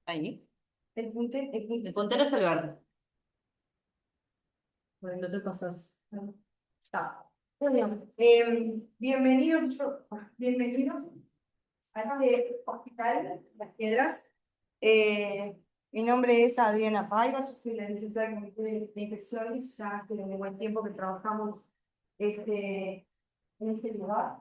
Ahí. El Puntero es el verde. bueno, no te pasas. Está. Muy bien. Bienvenidos, bienvenidos a este hospital, Las Piedras. Eh, Mi nombre es Adriana Paiva, yo soy la licenciada de Comité de Infecciones, ya hace un buen tiempo que trabajamos en este lugar.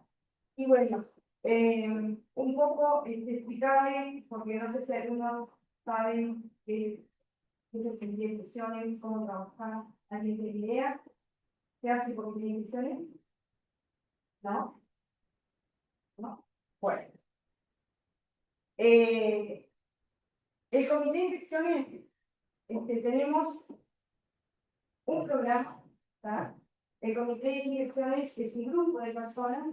Y bueno, un poco explicarles, porque no sé si algunos saben qué es el Comité de Infecciones, cómo trabajar, ¿alguien tiene idea? ¿Qué hace el Comité de Infecciones? ¿No? ¿No? Bueno. Eh, el Comité de Infecciones, tenemos un programa, ¿tá? El Comité de Infecciones es un grupo de personas,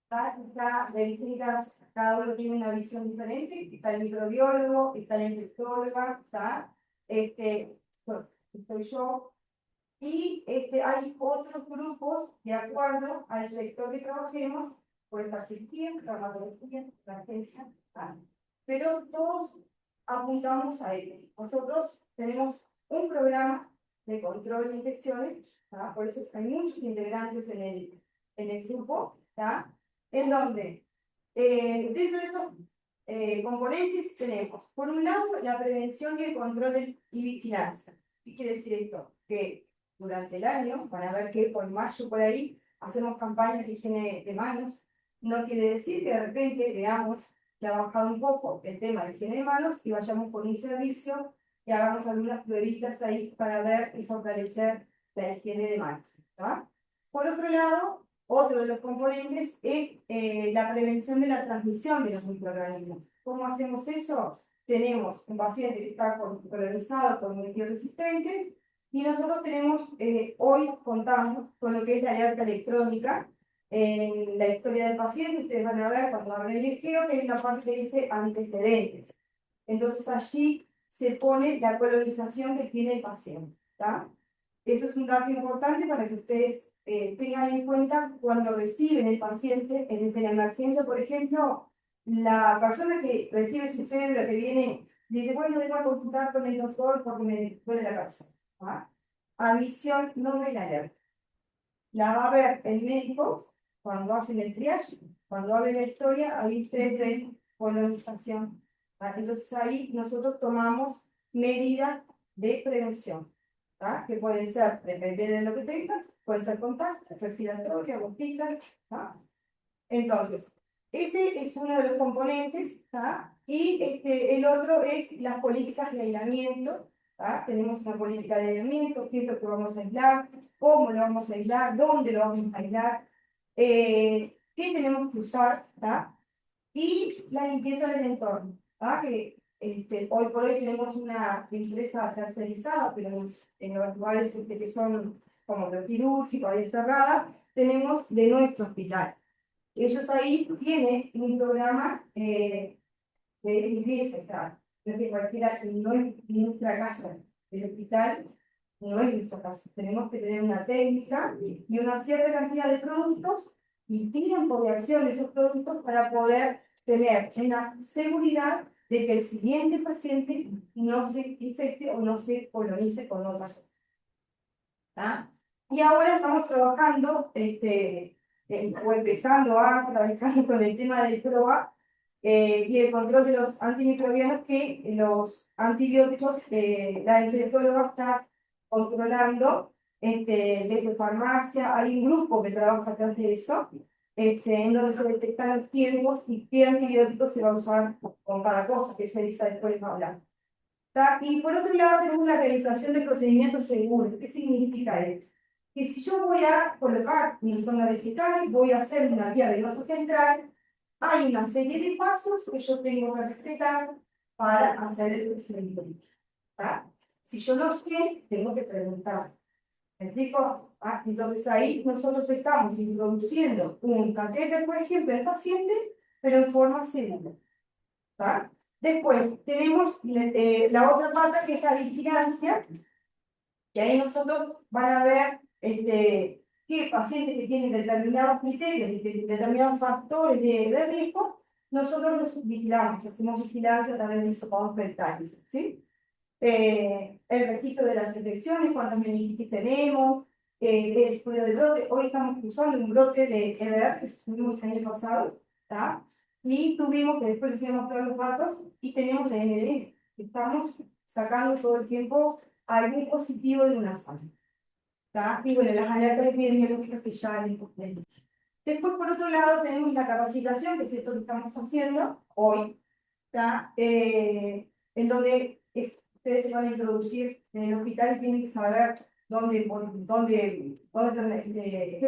¿tá? Está de distintas, cada uno tiene una visión diferente, está el microbiólogo, está la infectóloga, ¿tá? Estoy yo, y hay otros grupos de acuerdo al sector que trabajemos, puede estar cirugía, traumatología, emergencia, ¿tá? Pero todos apuntamos a ello. Nosotros tenemos un programa de control de infecciones, ¿tá? Por eso hay muchos integrantes en el grupo, ¿tá? En donde dentro de esos componentes tenemos, por un lado, la prevención y el control y vigilancia. ¿Qué quiere decir esto? Que durante el año, van a ver que por mayo por ahí hacemos campañas de higiene de manos. No quiere decir que de repente veamos que ha bajado un poco el tema de higiene de manos y vayamos por un servicio y hagamos algunas pruebitas ahí para ver y fortalecer la higiene de manos, ¿tá? Por otro lado, otro de los componentes es la prevención de la transmisión de los microorganismos. ¿Cómo hacemos eso? Tenemos un paciente que está colonizado por multiresistentes y nosotros tenemos, hoy contamos con lo que es la alerta electrónica en la historia del paciente. Ustedes van a ver cuando abren el IGEO, que es la parte que dice antecedentes. Entonces allí se pone la colonización que tiene el paciente, ¿tá? Eso es un dato importante para que ustedes tengan en cuenta cuando reciben el paciente desde la emergencia. Por ejemplo, la persona que recibe su cédula, que viene, dice, bueno, vengo a consultar con el doctor porque me duele la cabeza, ¿tá? Admisión no ve la alerta. La va a ver el médico cuando hacen el triage, cuando abre la historia, ahí ustedes ven colonización. ¿Tá? Entonces ahí nosotros tomamos medidas de prevención, ¿tá? Que pueden ser, depende de lo que tengan, pueden ser contactos, respiratorias, gotitas, ¿tá? Entonces, ese es uno de los componentes, ¿tá? Y el otro es las políticas de aislamiento, ¿tá? Tenemos una política de aislamiento, qué es lo que vamos a aislar, cómo lo vamos a aislar, dónde lo vamos a aislar, qué tenemos que usar, ¿tá? Y la limpieza del entorno, ¿tá? Que hoy por hoy tenemos una empresa tercerizada, pero en los lugares que son como lo quirúrgico, áreas cerradas, tenemos de nuestro hospital. Ellos ahí tienen un programa de limpieza, claro. No es que cualquiera, no es nuestra casa. El hospital no es nuestra casa. Tenemos que tener una técnica y una cierta cantidad de productos y tiempo de acción de esos productos para poder tener una seguridad de que el siguiente paciente no se infecte o no se colonice con otras cosas. ¿Ah? Y ahora estamos trabajando, o empezando a trabajar con el tema del PROA y el control de los antimicrobianos, que los antibióticos, la infectóloga está controlando desde farmacia. Hay un grupo que trabaja atrás de eso, en donde se detectan los tiempos y qué antibióticos se va a usar con cada cosa, que eso Elisa después va a hablar. ¿Tá? Y por otro lado tenemos la realización de procedimientos seguros. ¿Qué significa esto? Que si yo voy a colocar mi zona vesical, voy a hacer una vía venosa central, hay una serie de pasos que yo tengo que respetar para hacer el procedimiento. ¿Tá? Si yo no sé, tengo que preguntar. ¿Me explico? Ah, entonces ahí nosotros estamos introduciendo un catéter, por ejemplo, al paciente, pero en forma segura. ¿Tá? Después tenemos la otra pata, que es la vigilancia, que ahí nosotros van a ver qué pacientes que tienen determinados criterios, determinados factores de riesgo, nosotros los vigilamos, hacemos vigilancia a través de hisopados rectales, ¿sí? El registro de las infecciones, cuántas meningitis tenemos, el estudio de brote. Hoy estamos cruzando un brote de EDR que tuvimos el año pasado, ¿tá? Y tuvimos que después les voy a mostrar los datos y tenemos de NDN. Estamos sacando todo el tiempo algún positivo de una sala, ¿tá? Y bueno, las alertas epidemiológicas que ya les dije. Después, por otro lado, tenemos la capacitación, que es esto que estamos haciendo hoy, ¿tá? En donde ustedes se van a introducir en el hospital y tienen que saber qué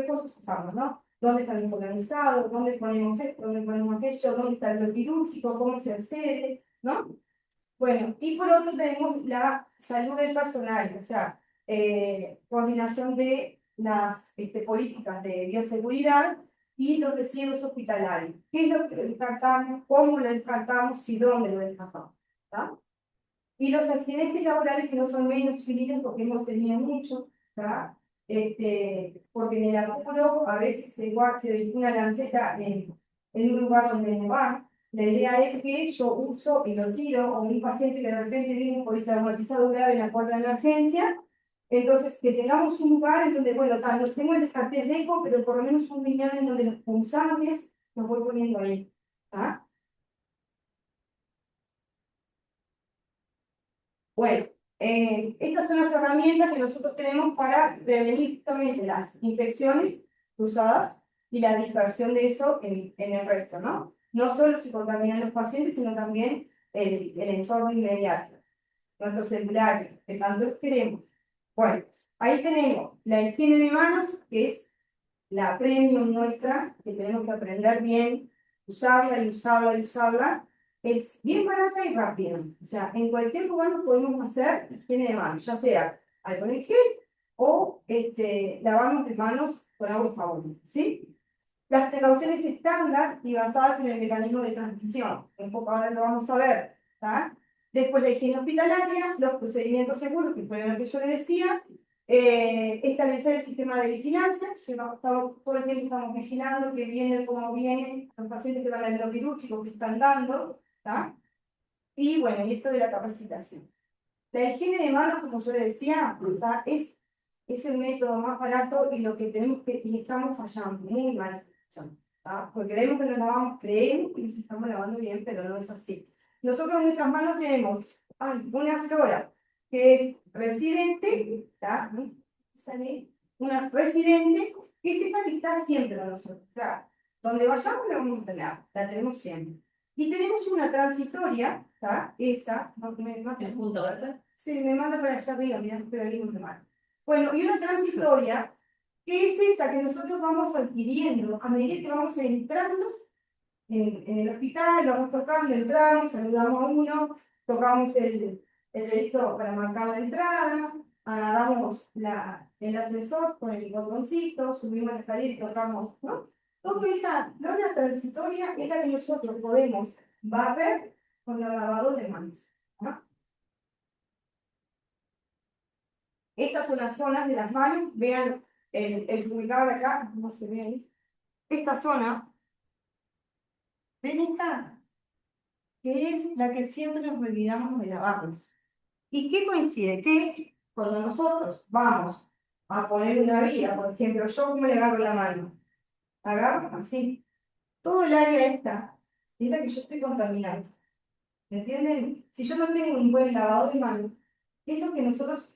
cosas usamos, ¿no? Dónde están organizados, dónde ponemos esto, dónde ponemos aquello, dónde está el quirúrgico, cómo se accede, ¿no? Bueno, y por otro tenemos la salud del personal, o sea, coordinación de las políticas de bioseguridad y los residuos hospitalarios. ¿Qué es lo que descartamos? ¿Cómo lo descartamos? ¿Y dónde lo descartamos? ¿Tá? Y los accidentes laborales que no son menos chiquititos porque hemos tenido muchos, ¿tá? Porque en el apuro a veces se deja una lanceta en un lugar donde no va. La idea es que yo uso y lo tiro, o un paciente que de repente viene por traumatizado grave en la puerta de emergencia, entonces que tengamos un lugar en donde, bueno, tal, tengo el descarte de eco, pero por lo menos un riñón en donde los punzantes los voy poniendo ahí. ¿Tá? Bueno, estas son las herramientas que nosotros tenemos para prevenir justamente las infecciones cruzadas y la dispersión de eso en el resto, ¿no? No solo se contaminan los pacientes, sino también el entorno inmediato, nuestros celulares, que tanto los queremos. Bueno, ahí tenemos la higiene de manos, que es la premium nuestra, que tenemos que aprender bien, usarla y usarla y usarla. Es bien barata y rápida. O sea, en cualquier lugar nos podemos hacer higiene de manos, ya sea alcohol en gel o lavarnos de manos con agua y jabón, ¿sí? Las precauciones estándar y basadas en el mecanismo de transmisión. Un poco ahora lo vamos a ver, ¿tá? Después la higiene hospitalaria, los procedimientos seguros, que fue lo que yo le decía, establecer el sistema de vigilancia, que todo el tiempo estamos vigilando que vienen, cómo vienen los pacientes que van al lo quirúrgico que están dando, ¿tá? Y bueno, y esto de la capacitación. La higiene de manos, como yo le decía, ¿tá? Es el método más barato y lo que tenemos que, y estamos fallando, muy mal, ¿tá? Porque creemos que nos lavamos, creemos que nos estamos lavando bien, pero no es así. Nosotros en nuestras manos tenemos una flora que es residente, ¿tá? Sale una residente, que es esa que está siempre con nosotros. O sea, donde vayamos la vamos a tener, la tenemos siempre. Y tenemos una transitoria, ¿tá? Esa, no, El punto, ¿verdad? sí, me manda para allá arriba, mira, pero ahí no me manda. Bueno, y una transitoria, que es esa que nosotros vamos adquiriendo a medida que vamos entrando en el hospital, vamos tocando, entramos, saludamos a uno, tocamos el dedito para marcar la entrada, agarramos el ascensor con el botoncito, subimos la escalera y tocamos, ¿no? Toda esa lona transitoria es la que nosotros podemos barrer con el lavado de manos, ¿no? Estas son las zonas de las manos, vean el pulgar acá, no se ve ahí. Esta zona, ven esta, que es la que siempre nos olvidamos de lavarnos. ¿Y qué coincide? Que cuando nosotros vamos a poner una vía, por ejemplo, yo cómo le agarro la mano, agarro así, todo el área esta, es la que yo estoy contaminando. ¿Me entienden? Si yo no tengo un buen lavado de manos, es lo que nosotros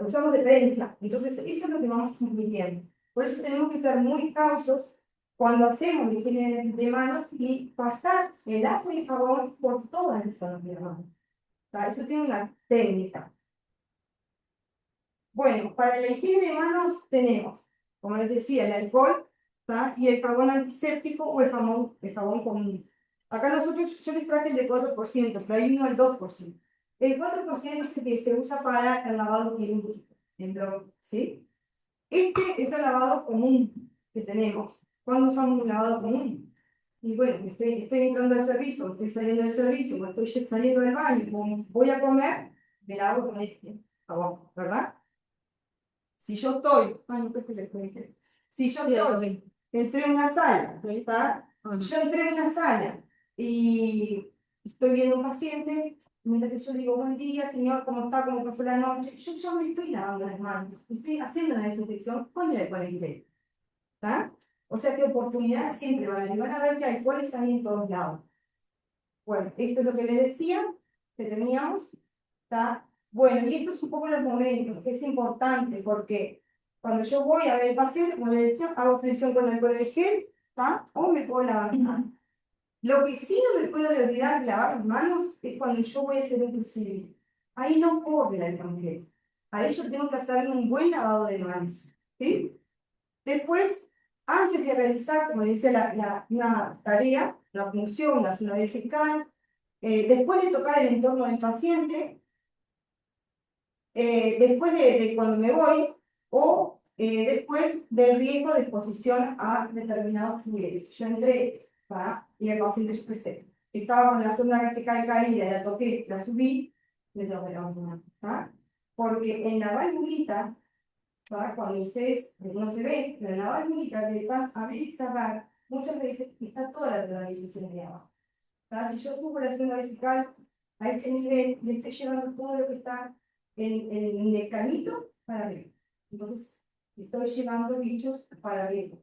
usamos de prensa. Entonces, eso es lo que vamos transmitiendo. Por eso tenemos que ser muy cautos cuando hacemos la higiene de manos y pasar el agua y el jabón por todas las zonas de la mano. O sea, eso tiene una técnica. Bueno, para la higiene de manos tenemos, como les decía, el alcohol, ¿tá? Y el jabón antiséptico o el jabón común. Acá nosotros, yo les traje el de 4%, pero hay uno del 2%. El 4% es el que se usa para el lavado quirúrgico, en bloque, ¿sí? Este es el lavado común que tenemos. ¿Cuándo usamos un lavado común? Y bueno, estoy entrando al servicio, estoy saliendo del servicio, o estoy saliendo del baño, como voy a comer, me lavo con este jabón, ¿verdad? Si yo estoy, si yo estoy, entré en una sala, ¿está? Yo entré en una sala y estoy viendo un paciente, mientras que yo le digo, buen día, señor, ¿cómo está? ¿Cómo pasó la noche? Yo ya me estoy lavando las manos, estoy haciendo una desinfección con el alcohol en gel, ¿está? O sea que oportunidades siempre van a haber, y van a ver que alcoholes hay en todos lados. Bueno, esto es lo que les decía, que teníamos, ¿está? Bueno, y esto es un poco los momentos, que es importante, porque cuando yo voy a ver al paciente, como les decía, hago flexión con alcohol en gel, ¿está? O me puedo lavar las manos. Lo que sí no me puedo de olvidar de lavar las manos es cuando yo voy a hacer un procedimiento. Ahí no corre el alcohol en gel. Ahí yo tengo que hacerme un buen lavado de manos, ¿sí? Después, antes de realizar, como decía, una tarea, la función, la zona vesical, después de tocar el entorno del paciente, después de cuando me voy, o después del riesgo de exposición a determinados fluidos. Yo entré, ¿va? Y el paciente, yo qué sé, estaba con la sonda vesical caída, la toqué, la subí, le toqué la mano, ¿tá? Porque en la valvulita, cuando ustedes no se ven, pero en la valvulita de tan abrir y cerrar, muchas veces está toda la canalización de agua. Si yo subo la sonda vesical a este nivel, le estoy llevando todo lo que está en el canito para arriba. Entonces, estoy llevando bichos para arriba.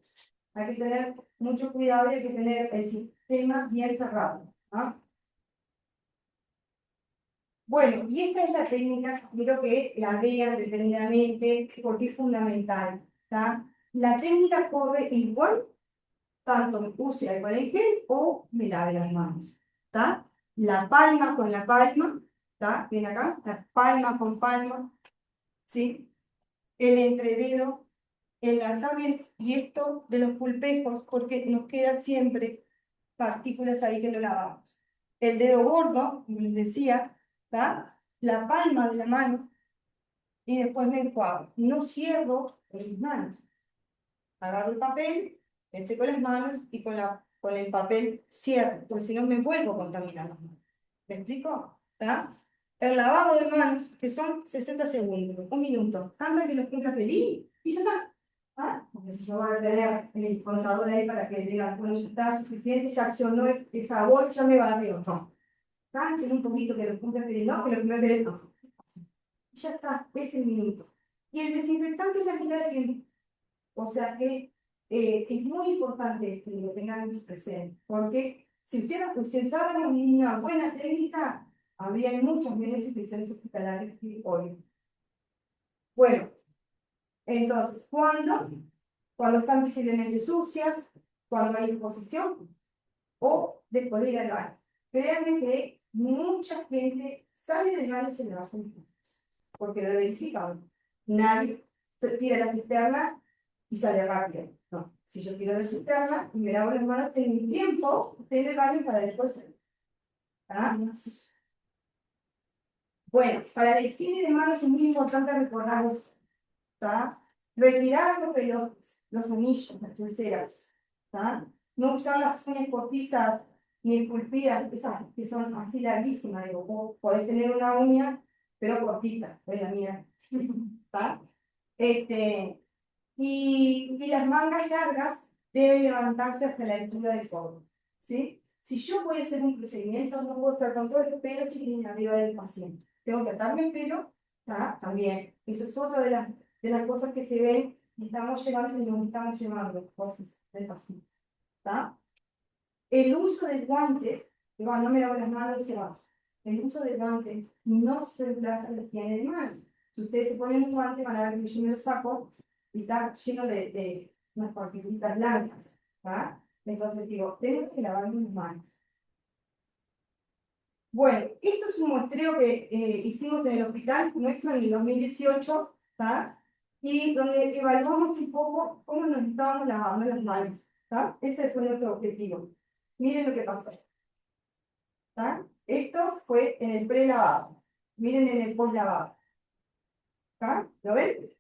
Hay que tener mucho cuidado y hay que tener el sistema bien cerrado. ¿Ah? Bueno, y esta es la técnica, quiero que la vean detenidamente porque es fundamental. ¿Tá? La técnica corre igual, tanto me use alcohol en gel o me lave las manos. ¿Tá? La palma con la palma, ¿tá? Ven acá, la palma con palma, ¿sí? El entrededo, enlazar bien, y esto de los pulpejos, porque nos queda siempre partículas ahí que no lavamos. El dedo gordo, como les decía, ¿tá? La palma de la mano, y después me enjuago. No cierro con mis manos. Agarro el papel, me seco las manos y con el papel cierro, porque si no me vuelvo a contaminar las manos. ¿Me explico? ¿Tá? El lavado de manos, que son 60 segundos, un minuto. Anda que los cumpla feliz y ya está. ¿Ah? Porque si yo voy a tener el contador ahí para que digan, bueno, ya está suficiente, ya accionó el favor, ya me barrió. No. Tanten un poquito que los cumpla feliz, no, que los cumpla feliz, no. Ya está, es el minuto. Y el desinfectante es la mitad del tiempo. O sea que es muy importante que lo tengan presente, porque si usaran una buena técnica, habría muchas menos infecciones hospitalarias que hoy. Bueno, entonces, cuando están visiblemente sucias, cuando hay exposición o después de ir al baño. Créanme que mucha gente sale del baño y se le va a sentir, porque lo he verificado. Nadie se tira la cisterna y sale rápido. No, si yo tiro la cisterna y me lavo las manos, tengo un tiempo en el baño para después salir. ¿Ah? Bueno, para la higiene de manos es muy importante recordar esto. ¿Tá? Retirar los anillos, las pulseras. ¿Tá? No usar las uñas postizas ni esculpidas, esas que son así larguísimas. Digo, vos podés tener una uña, pero cortita, es la mía. ¿Tá? Y las mangas largas deben levantarse hasta la altura del codo. ¿Sí? Si yo voy a hacer un procedimiento, no puedo estar con todo el pelo chiquitín arriba del paciente. Tengo que atarme el pelo, ¿tá? También. Eso es otra de las cosas que se ven y estamos llevando y nos estamos llevando cosas del paciente. ¿Tá? El uso de guantes, digo, no me lavo las manos, el uso de guantes no se reemplaza la higiene de manos. Si ustedes se ponen un guante, van a ver que yo me lo saco y está lleno de unas partículas blancas. ¿Va? Entonces digo, tengo que lavarme las manos. Bueno, esto es un muestreo que hicimos en el hospital nuestro en el 2018, ¿tá? Y donde evaluamos un poco cómo nos estábamos lavando las manos. ¿Tá? Ese fue nuestro objetivo. Miren lo que pasó. ¿Tá? Esto fue en el pre-lavado. Miren en el post-lavado. ¿Tá? ¿Lo ven?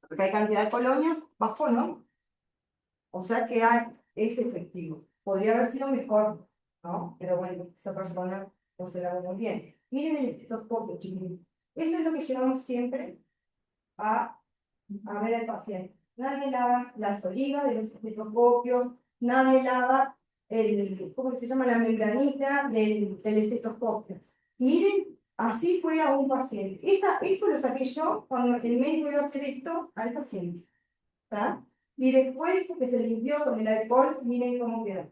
Porque hay cantidad de colonias, bajó, ¿no? O sea que es efectivo. Podría haber sido mejor, ¿no? Pero bueno, esa persona no se lavó muy bien. Miren el estetoscopio, chicos. Eso es lo que llevamos siempre a ver al paciente. Nadie lava las olivas de los estetoscopios, nadie lava ¿cómo se llama? La membranita del estetoscopio. Miren, así fue a un paciente. Eso lo saqué yo cuando el médico iba a hacer esto al paciente. ¿Está? Y después que se limpió con el alcohol, miren cómo quedó.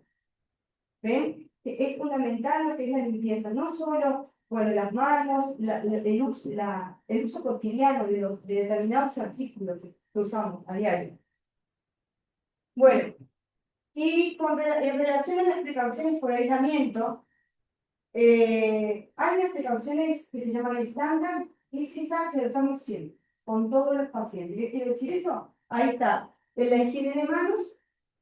¿Ven? Es fundamental lo que es la limpieza, no solo, bueno, las manos, el uso cotidiano de determinados artículos que usamos a diario. Bueno, y en relación a las precauciones por aislamiento, hay unas precauciones que se llaman estándar y es esa que usamos siempre, con todos los pacientes. ¿Qué quiere decir eso? Ahí está, en la higiene de manos,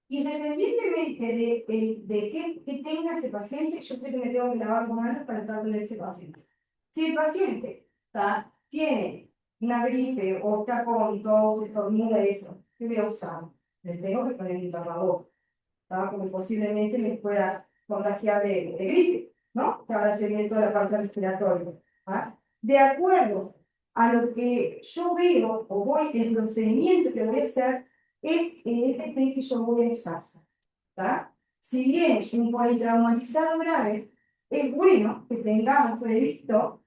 independientemente qué tenga ese paciente, yo sé que me tengo que lavar las manos para tratar con ese paciente. Si el paciente tiene una gripe o está con tos, estornuda eso, ¿qué voy a usar? Le tengo que poner un tapabocas, porque posiblemente me pueda contagiar de gripe, ¿no? Que ahora se viene toda la parte respiratoria. De acuerdo a lo que yo veo o voy, el procedimiento que voy a hacer es el EPP que yo voy a usar. Si bien es un politraumatizado grave, es bueno que tengamos previsto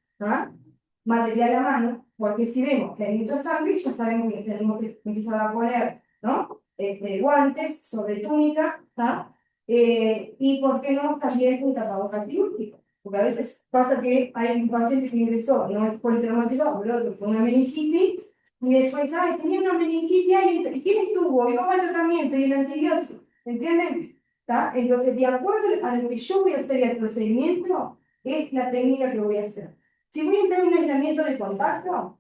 material a mano, porque si vemos que hay mucha sangre, ya sabemos que tenemos que empezar a poner, ¿no? Guantes sobre túnica, y por qué no también un tapabocas quirúrgico, porque a veces pasa que hay un paciente que ingresó, no es politraumatizado, pero otro con una meningitis, y después, ¿sabes? Tenía una meningitis ahí, ¿y quién estuvo? ¿Y cómo el tratamiento? ¿Y el antibiótico? ¿Entienden? Entonces, de acuerdo a lo que yo voy a hacer y al procedimiento, es la técnica que voy a hacer. Si voy a entrar en un aislamiento de contacto,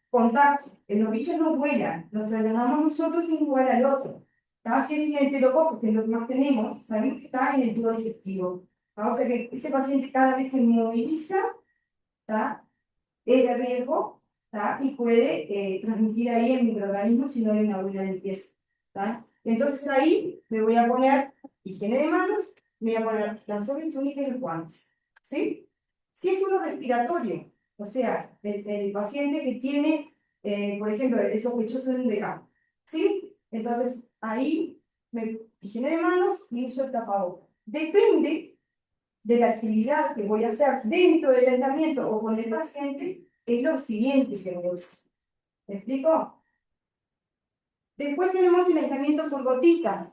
contacto, los bichos no vuelan, los trasladamos nosotros de un lugar al otro. Si es un enterococo, que es lo que más tenemos, sabemos que está en el tubo digestivo. O sea que ese paciente cada vez que inmoviliza, es de riesgo, y puede transmitir ahí el microorganismo si no hay una buena limpieza. Entonces ahí me voy a poner higiene de manos, me voy a poner la sobretúnica y los guantes. ¿Sí? Si es uno respiratorio, o sea, el paciente que tiene, por ejemplo, el sospechoso de un VIH, ¿sí? Entonces ahí higiene de manos y uso el tapabocas. Depende de la actividad que voy a hacer dentro del tratamiento o con el paciente, es lo siguiente que voy a usar. ¿Me explico? Después tenemos el aislamiento por gotitas,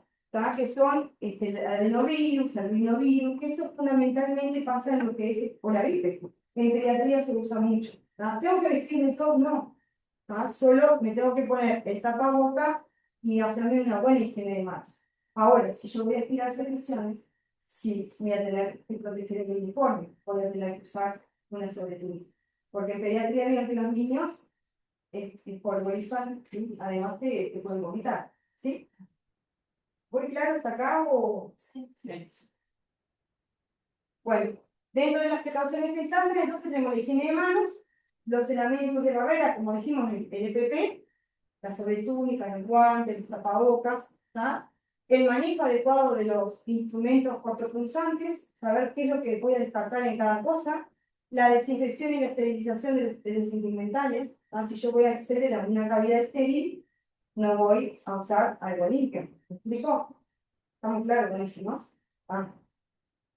que son el adenovirus, el rinovirus, que eso fundamentalmente pasa en lo que es por la gripe. En pediatría se usa mucho. ¿Tengo que vestirme todo? No. Solo me tengo que poner el tapaboca y hacerme una buena higiene de manos. Ahora, si yo voy a aspirar secreciones, sí voy a tener que proteger el uniforme, voy a tener que usar una sobretúnica. Porque en pediatría vieron que los niños polvorizan, ¿sí? Además te pueden vomitar, ¿sí? ¿Voy claro hasta acá o...? Sí. Bueno, dentro de las precauciones estándar, entonces tenemos la higiene de manos, los elementos de barrera, como dijimos, el EPP, la sobretúnica, los guantes, los tapabocas, el manejo adecuado de los instrumentos cortopunzantes, saber qué es lo que voy a descartar en cada cosa, la desinfección y la esterilización de los instrumentales. Si yo voy a acceder a una cavidad estéril, no voy a usar algo limpio. ¿Me explico? Estamos claros con eso, ¿no?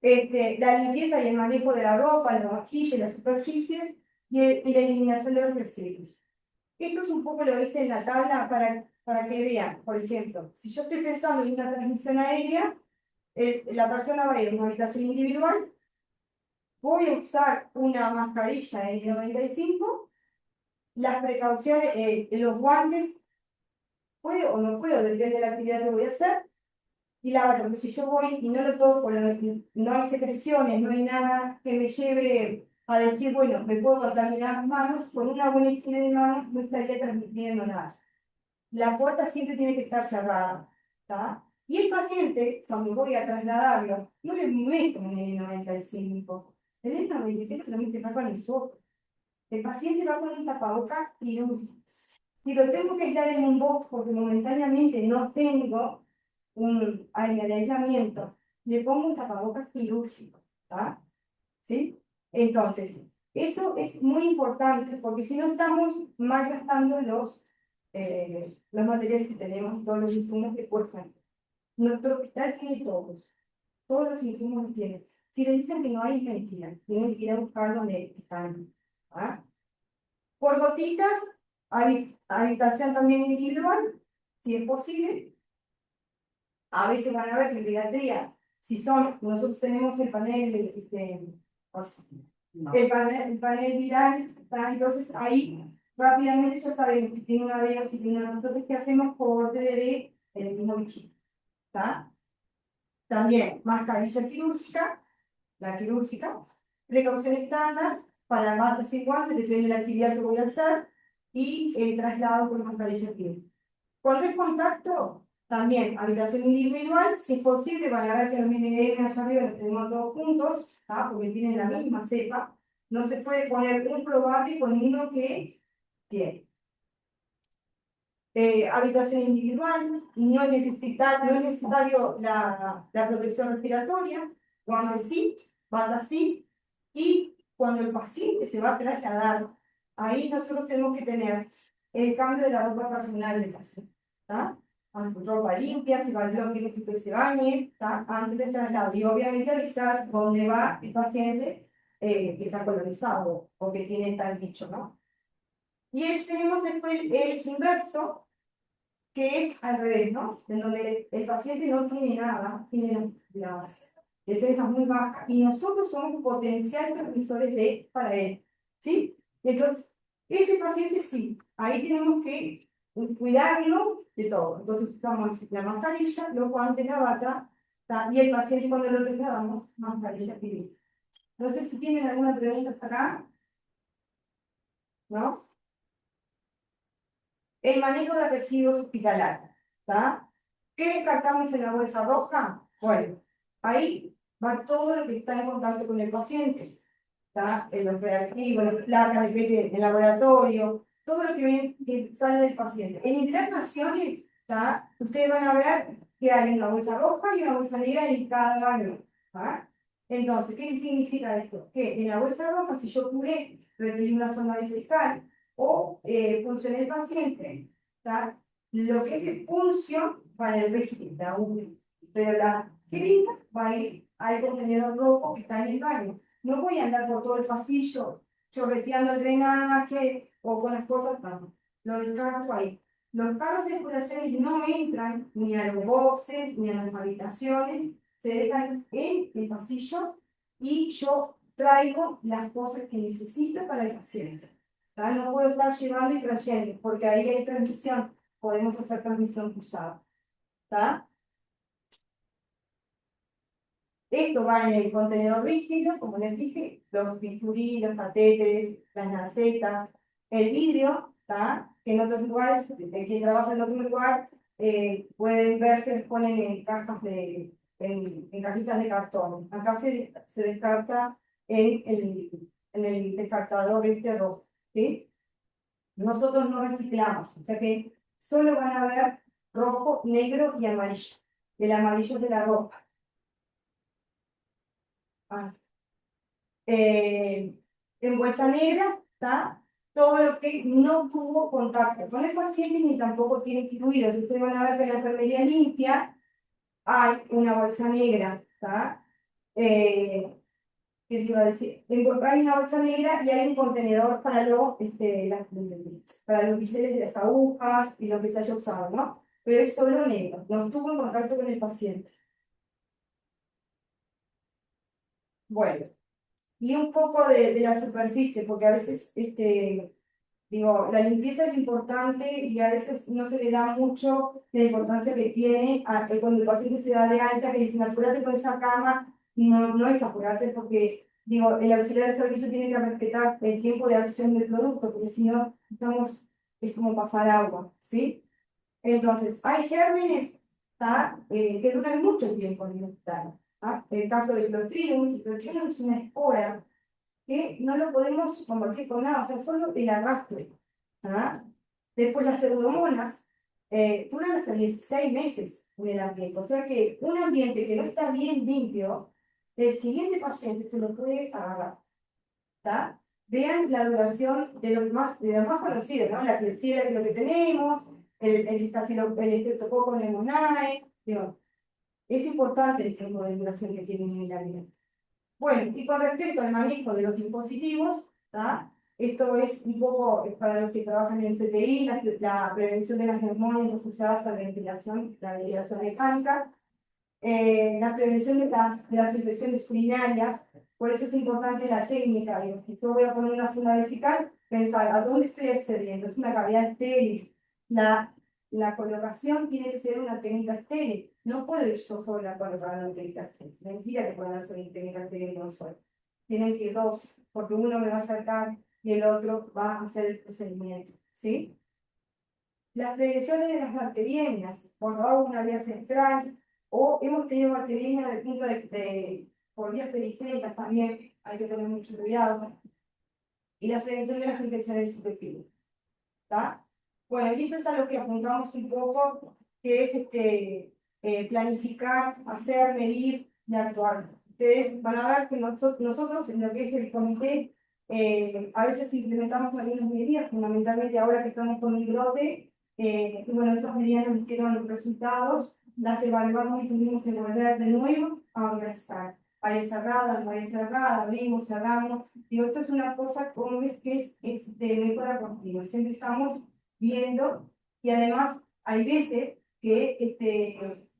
La limpieza y el manejo de la ropa, la vajilla y las superficies, y la eliminación de los residuos. Esto es un poco lo que hice en la tabla para que vean, por ejemplo, si yo estoy pensando en una transmisión aérea, la persona va a ir a una habitación individual, voy a usar una mascarilla N95, las precauciones, los guantes, puedo o no puedo, depende de la actividad que voy a hacer, y la porque si yo voy y no lo toco, no hay secreciones, no hay nada que me lleve a decir, bueno, me puedo contaminar las manos, con una buena higiene de manos no estaría transmitiendo nada. La puerta siempre tiene que estar cerrada, Y el paciente, cuando voy a trasladarlo, no le meto un N95. El N95 también te va con el sopo. El paciente va con un tapabocas quirúrgico. Si lo tengo que aislar en un box porque momentáneamente no tengo un área de aislamiento, le pongo un tapabocas quirúrgico, ¿Sí? Entonces, eso es muy importante porque si no estamos malgastando los materiales que tenemos, todos los insumos que cuestan. Nuestro hospital tiene todos los insumos los tiene. Si les dicen que no hay, es mentira. Tienen que ir a buscar donde están. ¿Ah? Por gotitas, habitación también individual, si es posible. A veces van a ver que en pediatría, si son, nosotros tenemos el panel, el panel viral, ¿tá? Entonces ahí rápidamente ya sabemos si tiene una D o si tiene una. Entonces, ¿qué hacemos? Por DDD, el mismo bichito. ¿Tá? También mascarilla quirúrgica, la quirúrgica, precaución estándar para batas y guantes, depende de la actividad que voy a hacer, y el traslado por mascarilla quirúrgica. Cuando es contacto, también habitación individual, si es posible, van a ver que los NDM allá arriba los tenemos todos juntos, ¿tá? Porque tienen la misma cepa. No se puede poner un probable con uno que tiene. Habitación individual, no es necesario la protección respiratoria, cuando sí, bata sí, y cuando el paciente se va a trasladar, ahí nosotros tenemos que tener el cambio de la ropa personal del paciente, ¿tá? Ropa limpia, si va al bloque que se bañe, ¿tá? Antes del traslado, y obviamente avisar dónde va el paciente que está colonizado o que tiene tal bicho, ¿no? Y tenemos después el inverso, que es al revés, ¿no? En donde el paciente no tiene nada, tiene las defensas muy bajas y nosotros somos potenciales transmisores para él, ¿sí? Entonces, ese paciente sí, ahí tenemos que cuidarlo de todo. Entonces, usamos la mascarilla, los guantes, la bata, y el paciente cuando lo trasladamos, mascarilla quirúrgica. No sé si tienen alguna pregunta hasta acá, ¿no? El manejo de residuos hospitalarios, ¿está? ¿Qué descartamos en la bolsa roja? Bueno, ahí va todo lo que está en contacto con el paciente, ¿está? Los reactivos, las placas de PET en laboratorio, todo lo que, que sale del paciente. En internaciones, ¿está? Ustedes van a ver que hay una bolsa roja y una bolsa negra en cada baño, ¿está? Entonces, ¿qué significa esto? Que en la bolsa roja, si yo curé, retiré una zona vesical, o puncioné el paciente, ¿tá? Lo que es de punción va en el régimen, la UV, pero la jeringa va a ir al contenedor rojo que está en el baño. No voy a andar por todo el pasillo chorreteando el drenaje o con las cosas, no, lo descargo ahí. Los carros de depuraciones no entran ni a los boxes ni a las habitaciones, se dejan en el pasillo y yo traigo las cosas que necesito para el paciente. ¿Tá? No puedo estar llevando y trayendo, porque ahí hay transmisión. Podemos hacer transmisión cruzada. ¿Tá? Esto va en el contenedor rígido, como les dije, los bisturí, los catéteres, las lancetas, el vidrio, ¿tá? Que en otros lugares, el que trabaja en otro lugar, pueden ver que les ponen en cajas en cajitas de cartón. Acá se descarta en el descartador este rojo, ¿sí? Nosotros no reciclamos, o sea que solo van a ver rojo, negro y amarillo. El amarillo de la ropa. Ah. En bolsa negra está todo lo que no tuvo contacto con el paciente ni tampoco tiene fluidos. Ustedes van a ver que en la enfermería limpia hay una bolsa negra, ¿está? ¿Qué te iba a decir? Hay una bolsa negra y hay un contenedor para, para los biseles de las agujas y lo que se haya usado, ¿no? Pero es solo negro, no estuvo en contacto con el paciente. Bueno, y un poco de la superficie, porque a veces, digo, la limpieza es importante y a veces no se le da mucho la importancia que tiene cuando el paciente se da de alta, que dicen, apúrate con esa cama, no es apurarte porque, digo, el auxiliar de servicio tiene que respetar el tiempo de acción del producto, porque si no, es como pasar agua, ¿sí? Entonces, hay gérmenes, ¿tá? Que duran mucho tiempo en el hospital. ¿Tá? El caso de Clostridium, el Clostridium es una espora que no lo podemos convertir con nada, o sea, solo el arrastre. ¿Tá? Después las pseudomonas duran hasta 16 meses en el ambiente, o sea que un ambiente que no está bien limpio, el siguiente paciente se lo puede agarrar. ¿Tá? Vean la duración de los más conocidos, ¿no? La Klebsiella, que es lo que tenemos, el Staphylococcus pneumoniae, digo, Es importante el tiempo de duración que tienen en el alimento. Bueno, y con respecto al manejo de los dispositivos, ¿tá? Esto es un poco para los que trabajan en CTI, la prevención de las neumonías asociadas a la ventilación mecánica, la prevención de las infecciones urinarias. Por eso es importante la técnica. Si yo voy a poner una sonda vesical, pensar a dónde estoy accediendo. Es una cavidad estéril. La colocación tiene que ser una técnica estéril. No puedo ir yo sola a colocar una técnica estéril. Mentira que puedan hacer una técnica estéril no sola. Tienen que ir dos, porque uno me va a acercar y el otro va a hacer el procedimiento. ¿Sí? Las prevenciones de las bacteriemias, cuando hago una vía central, o hemos tenido bacteriemias de punto por vías periféricas también, hay que tener mucho cuidado. Y la prevención de las infecciones del citoplasma. ¿Está? Bueno, y esto es a lo que apuntamos un poco, que es planificar, hacer, medir y actuar. Ustedes van a ver que nosotros en lo que es el comité, a veces implementamos algunas medidas, fundamentalmente ahora que estamos con un brote, y bueno, esas medidas nos dieron los resultados, las evaluamos y tuvimos que volver de nuevo a organizar. Área cerrada, no área cerrada, abrimos, cerramos. Digo, esto es una cosa como ves que es de mejora continua. Siempre estamos viendo y además hay veces que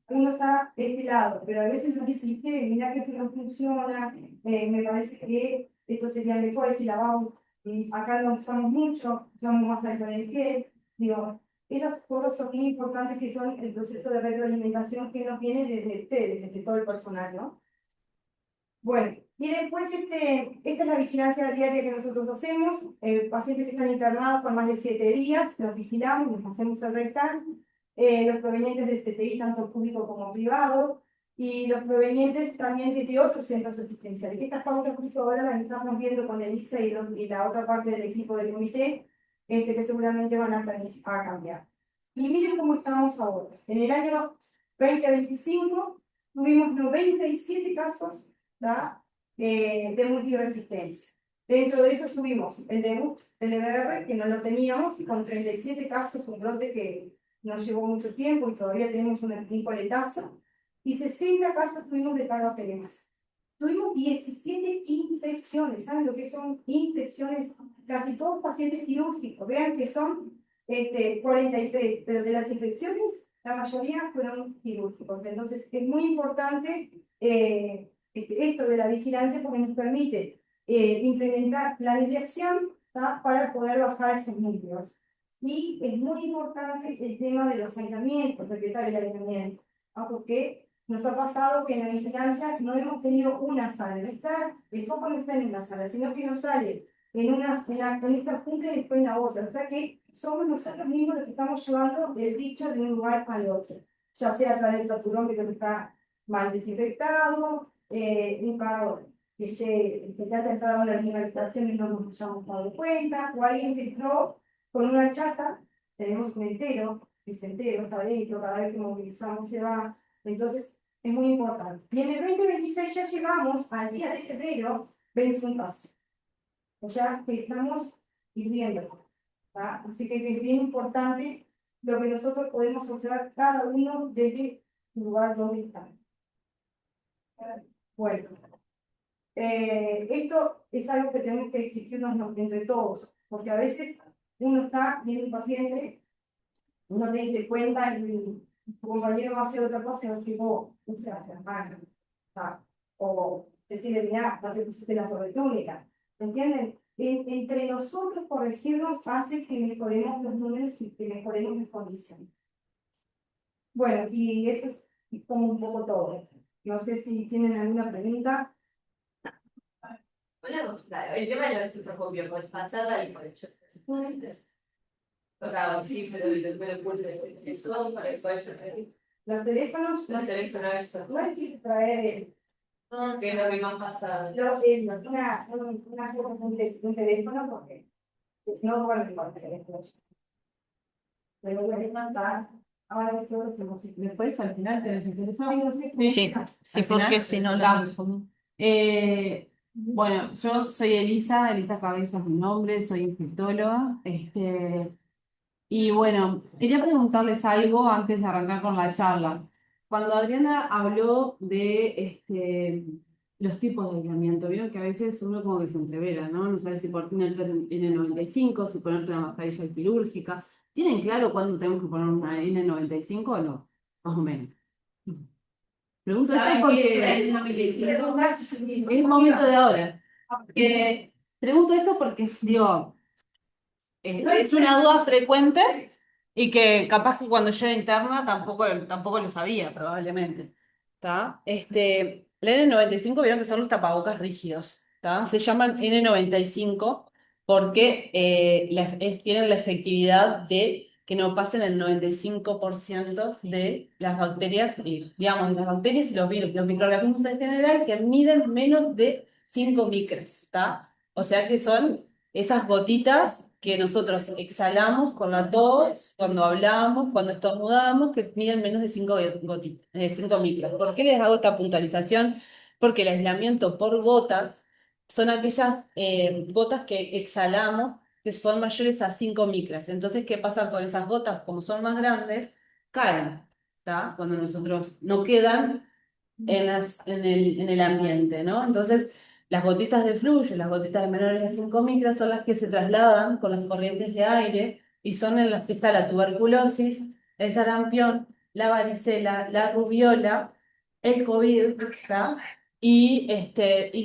uno está de este lado, pero a veces nos dicen, mira que esto no funciona, me parece que esto sería mejor si la vamos, acá lo usamos mucho, usamos más alcohol en el gel. Digo, esas cosas son muy importantes que son el proceso de retroalimentación que nos viene desde ustedes, desde todo el personal, ¿no? Bueno, y después esta es la vigilancia diaria que nosotros hacemos. Pacientes que están internados por más de 7 días, los vigilamos, les hacemos el rectal. Los provenientes de CTI, tanto público como privado, y los provenientes también desde otros centros asistenciales. Estas pautas justo ahora las estamos viendo con el ISA y la otra parte del equipo del comité, que seguramente van a cambiar. Y miren cómo estamos ahora. En el año 2025 tuvimos 97 casos, ¿da? De multiresistencia. Dentro de eso tuvimos el debut del MRR, que no lo teníamos, con 37 casos, un brote que nos llevó mucho tiempo y todavía tenemos un coletazo, y 60 casos tuvimos de parvoteremas. Tuvimos 17 infecciones, ¿saben lo que son infecciones? Casi todos pacientes quirúrgicos, vean que son 43, pero de las infecciones, la mayoría fueron quirúrgicos. Entonces, es muy importante esto de la vigilancia porque nos permite implementar planes de acción, ¿tá? Para poder bajar esos números. Y es muy importante el tema de los aislamientos, respetar el aislamiento, ¿no? Porque nos ha pasado que en la vigilancia no hemos tenido una sala, el foco no está en una sala, sino que nos sale en esta punta y después en la otra. O sea que somos nosotros mismos los que estamos llevando el bicho de un lugar al otro, ya sea a través del saturómetro que está mal desinfectado, un carro que ya ha entrado en la misma habitación y no nos hayamos dado cuenta, o alguien que entró con una chata, tenemos un entero, ese entero está dentro, cada vez que movilizamos se va. Entonces, es muy importante. Y en el 2026 ya llevamos al día de febrero 21 casos. O sea, que estamos hirviendo. ¿Tá? Así que es bien importante lo que nosotros podemos hacer cada uno desde el lugar donde está. Bueno, esto es algo que tenemos que exigirnos entre todos, porque a veces uno está viendo un paciente, uno te diste cuenta y tu compañero va a hacer otra cosa y va a decir, oh, o decirle, mira, no te pusiste la sobretúnica. ¿Entienden? Entre nosotros corregirnos hace que mejoremos los números y que mejoremos las condiciones. Bueno, y eso es como un poco todo. No sé si tienen alguna pregunta. Una consulta, el tema de la estudiocopio, pues pasar al colegio. O sea, sí, pero el curso de eso, para eso Los teléfonos, los teléfonos, eso. no hay que traer ¿Qué es lo que más pasa? una cosa, un teléfono, porque no van a llevar teléfono. Pero bueno, ahora todos tenemos. Después al final tenés el teléfono. Sí, sí, Al porque final, si no damos. Bueno, yo soy Elisa Cabeza es mi nombre, soy infectóloga. Y bueno, quería preguntarles algo antes de arrancar con la charla. cuando Adriana habló de los tipos de aislamiento, vieron que a veces uno como que se entrevera, ¿no? No sabe si ponerte N95, si ponerte una mascarilla quirúrgica. ¿Tienen claro cuándo tenemos que poner una N95 o no? Más o menos. Pregunto esto ¿Saben qué es porque la es momento de ahora. Pregunto esto porque, digo, es una duda frecuente y que capaz que cuando yo era interna tampoco lo sabía, probablemente. ¿Tá? El N95 vieron que son los tapabocas rígidos, ¿tá? Se llaman N95 porque tienen la efectividad de que no pasen el 95% de las bacterias, digamos, de las bacterias y los virus, los microorganismos en general, que miden menos de 5 micras, ¿tá? O sea que son esas gotitas que nosotros exhalamos con la tos, cuando hablamos, cuando estornudamos, que miden menos de 5 gotitas, 5 micras. ¿Por qué les hago esta puntualización? Porque el aislamiento por gotas son aquellas gotas que exhalamos que son mayores a 5 micras. Entonces, ¿qué pasa con esas gotas? Como son más grandes, caen, ¿tá? Cuando nosotros no quedan en el ambiente, ¿no? Entonces, las gotitas de flujo, las gotitas de menores de 5 micras son las que se trasladan con las corrientes de aire y son en las que está la tuberculosis, el sarampión, la varicela, la rubiola, el COVID, ¿tá? Y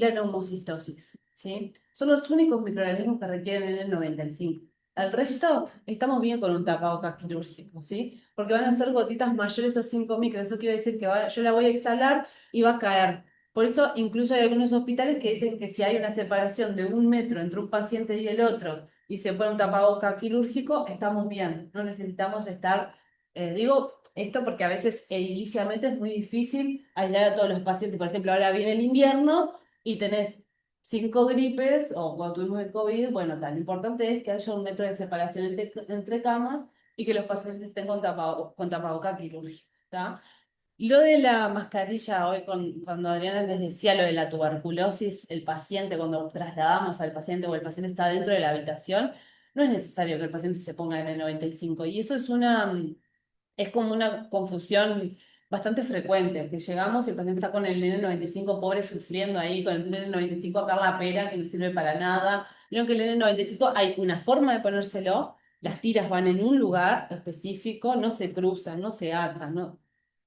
la neumocistosis, ¿sí? Son los únicos microorganismos que requieren el 95. Al resto, estamos bien con un tapabocas quirúrgico, ¿sí? Porque van a ser gotitas mayores a 5 micras. Eso quiere decir que yo la voy a exhalar y va a caer. Por eso, incluso hay algunos hospitales que dicen que si hay una separación de 1 metro entre un paciente y el otro y se pone un tapaboca quirúrgico, estamos bien. No necesitamos estar. Digo esto porque a veces ediliciamente es muy difícil aislar a todos los pacientes. Por ejemplo, ahora viene el invierno y tenés 5 gripes o cuando tuvimos el COVID. Bueno, tan importante es que haya 1 metro de separación entre camas y que los pacientes estén con tapaboca quirúrgico. ¿Tá? Lo de la mascarilla, hoy cuando Adriana les decía lo de la tuberculosis, el paciente, cuando trasladamos al paciente o el paciente está dentro de la habitación, no es necesario que el paciente se ponga en el 95. Y eso es como una confusión bastante frecuente, que llegamos y el paciente está con el N95 pobre sufriendo ahí, con el N95 acá en la pera, que no sirve para nada. Vieron que el N95 hay una forma de ponérselo, las tiras van en un lugar específico, no se cruzan, no se atan, ¿no?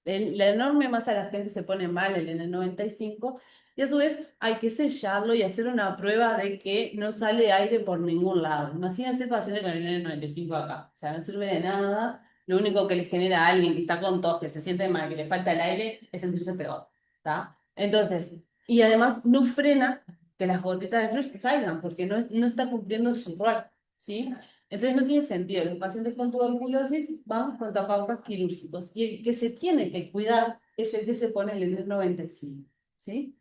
La enorme masa de la gente se pone mal el N95 y a su vez hay que sellarlo y hacer una prueba de que no sale aire por ningún lado. Imagínense el paciente con el N95 acá, o sea, no sirve de nada. Lo único que le genera a alguien que está con tos, que se siente mal, que le falta el aire, es sentirse peor, ¿está? Entonces, y además no frena que las gotitas de flujo salgan, porque no está cumpliendo su rol, ¿sí? Entonces no tiene sentido. Los pacientes con tuberculosis van con tapabocas quirúrgicos y el que se tiene que cuidar es el que se pone el N95, ¿sí?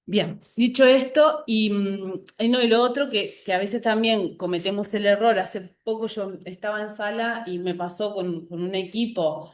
Bien, dicho esto, no, y lo otro que a veces también cometemos el error, hace poco yo estaba en sala y me pasó con un equipo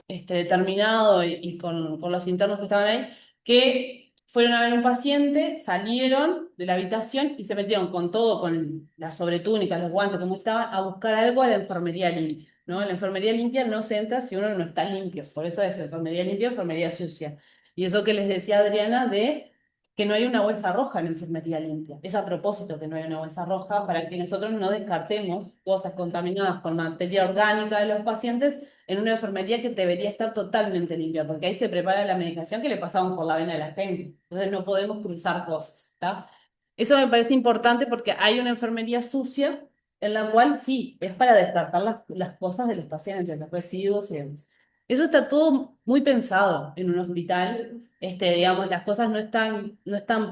determinado y con los internos que estaban ahí, que fueron a ver un paciente, salieron de la habitación y se metieron con todo, con las sobretúnicas, los guantes, como estaban, a buscar algo a la enfermería limpia, ¿no? La enfermería limpia no se entra si uno no está limpio, por eso es enfermería limpia, enfermería sucia. Y eso que les decía Adriana de que no hay una bolsa roja en la enfermería limpia. Es a propósito que no hay una bolsa roja para que nosotros no descartemos cosas contaminadas con materia orgánica de los pacientes en una enfermería que debería estar totalmente limpia, porque ahí se prepara la medicación que le pasamos por la vena de la gente. Entonces no podemos cruzar cosas, ¿está? Eso me parece importante porque hay una enfermería sucia en la cual sí, es para descartar las cosas de los pacientes, los residuos y demás. Eso está todo muy pensado en un hospital. Digamos, las cosas no están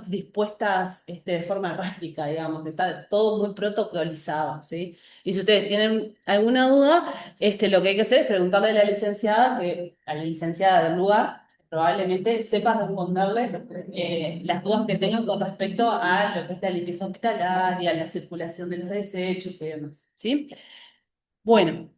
dispuestas de forma errática, digamos, está todo muy protocolizado, ¿sí? Y si ustedes tienen alguna duda, lo que hay que hacer es preguntarle a la licenciada del lugar, probablemente sepa responderle las dudas que tengan con respecto a lo que es la limpieza hospitalaria, la circulación de los desechos y demás, ¿sí? Bueno,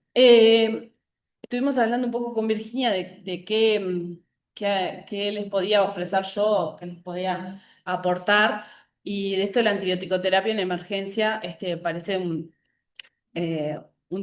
estuvimos hablando un poco con Virginia de qué les podía ofrecer yo, qué les podía aportar, y de esto de la antibioticoterapia en emergencia, parece un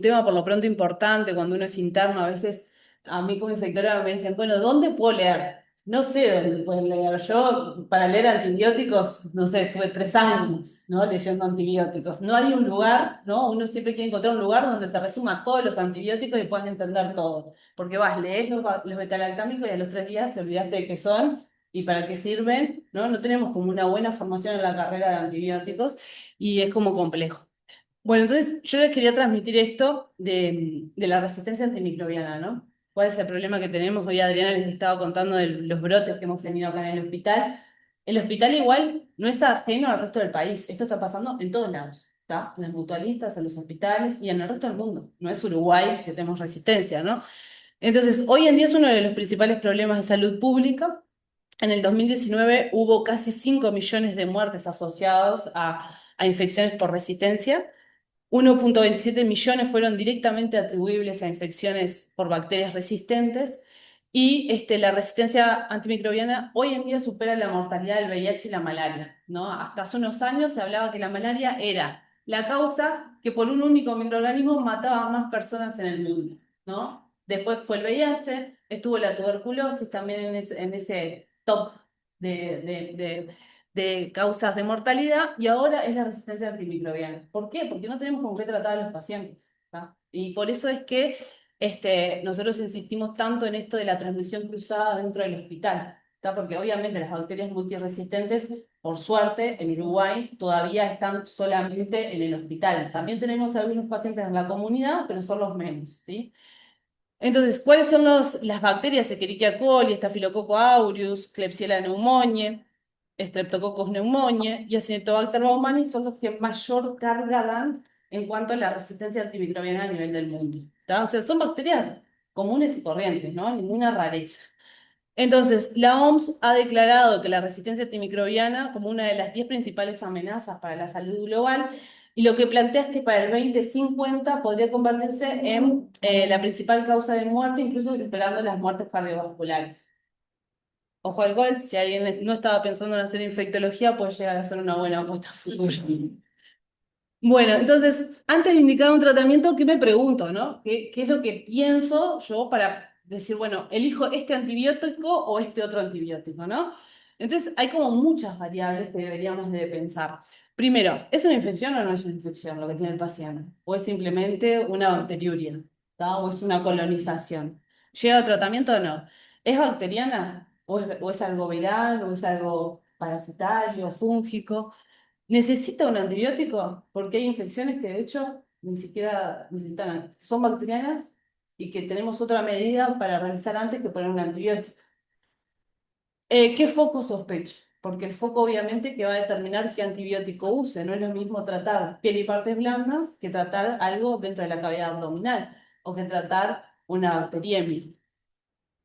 tema por lo pronto importante cuando uno es interno. A veces a mí como infectóloga me dicen, bueno, ¿dónde puedo leer? No sé dónde pueden leer. Yo, para leer antibióticos, no sé, estuve 3 años, ¿no? Leyendo antibióticos. No hay un lugar, ¿no? Uno siempre quiere encontrar un lugar donde te resuma todos los antibióticos y puedas entender todo. Porque lees los betalactámicos y a los 3 días te olvidaste de qué son y para qué sirven, ¿no? No tenemos como una buena formación en la carrera de antibióticos y es como complejo. Bueno, entonces yo les quería transmitir esto de la resistencia antimicrobiana, ¿no? ¿Cuál es el problema que tenemos? Hoy Adriana les estaba contando de los brotes que hemos tenido acá en el hospital. El hospital igual no es ajeno al resto del país. Esto está pasando en todos lados, ¿está? En las mutualistas, en los hospitales y en el resto del mundo. No es Uruguay que tenemos resistencia, ¿no? Entonces, hoy en día es uno de los principales problemas de salud pública. En el 2019 hubo casi 5 millones de muertes asociados a infecciones por resistencia. 1,27 millones fueron directamente atribuibles a infecciones por bacterias resistentes y la resistencia antimicrobiana hoy en día supera la mortalidad del VIH y la malaria, ¿no? Hasta hace unos años se hablaba que la malaria era la causa que por un único microorganismo mataba a más personas en el mundo, ¿no? Después fue el VIH, estuvo la tuberculosis también en ese top de causas de mortalidad y ahora es la resistencia antimicrobiana. ¿Por qué? Porque no tenemos con qué tratar a los pacientes. ¿Tá? Y por eso es que nosotros insistimos tanto en esto de la transmisión cruzada dentro del hospital. ¿Tá? Porque obviamente las bacterias multiresistentes, por suerte, en Uruguay todavía están solamente en el hospital. También tenemos algunos pacientes en la comunidad, pero son los menos, ¿sí? Entonces, ¿cuáles son las bacterias? Escherichia coli, Staphylococcus aureus, Klebsiella pneumoniae, Streptococcus pneumoniae y Acinetobacter baumannii son los que mayor carga dan en cuanto a la resistencia antimicrobiana a nivel del mundo. ¿Tá? O sea, son bacterias comunes y corrientes, ¿no? Ninguna rareza. Entonces, la OMS ha declarado que la resistencia antimicrobiana como una de las 10 principales amenazas para la salud global y lo que plantea es que para el 2050 podría convertirse en la principal causa de muerte, incluso superando las muertes cardiovasculares. Ojo al gol, si alguien no estaba pensando en hacer infectología, puede llegar a ser una buena apuesta futura. Bueno, entonces, antes de indicar un tratamiento, ¿qué me pregunto, no? ¿Qué es lo que pienso yo para decir, bueno, elijo este antibiótico o este otro antibiótico, ¿no? Entonces, hay como muchas variables que deberíamos de pensar. Primero, ¿es una infección o no es una infección lo que tiene el paciente? ¿O es simplemente una bacteriuria? ¿Tá? ¿O es una colonización? ¿Llega a tratamiento o no? ¿Es bacteriana? ¿O es algo viral? ¿O es algo parasitario, fúngico? ¿Necesita un antibiótico? Porque hay infecciones que de hecho ni siquiera necesitan, son bacterianas y que tenemos otra medida para realizar antes que poner un antibiótico. ¿Qué foco sospecho? Porque el foco obviamente que va a determinar qué antibiótico use. No es lo mismo tratar piel y partes blandas que tratar algo dentro de la cavidad abdominal o que tratar una bacteriemia.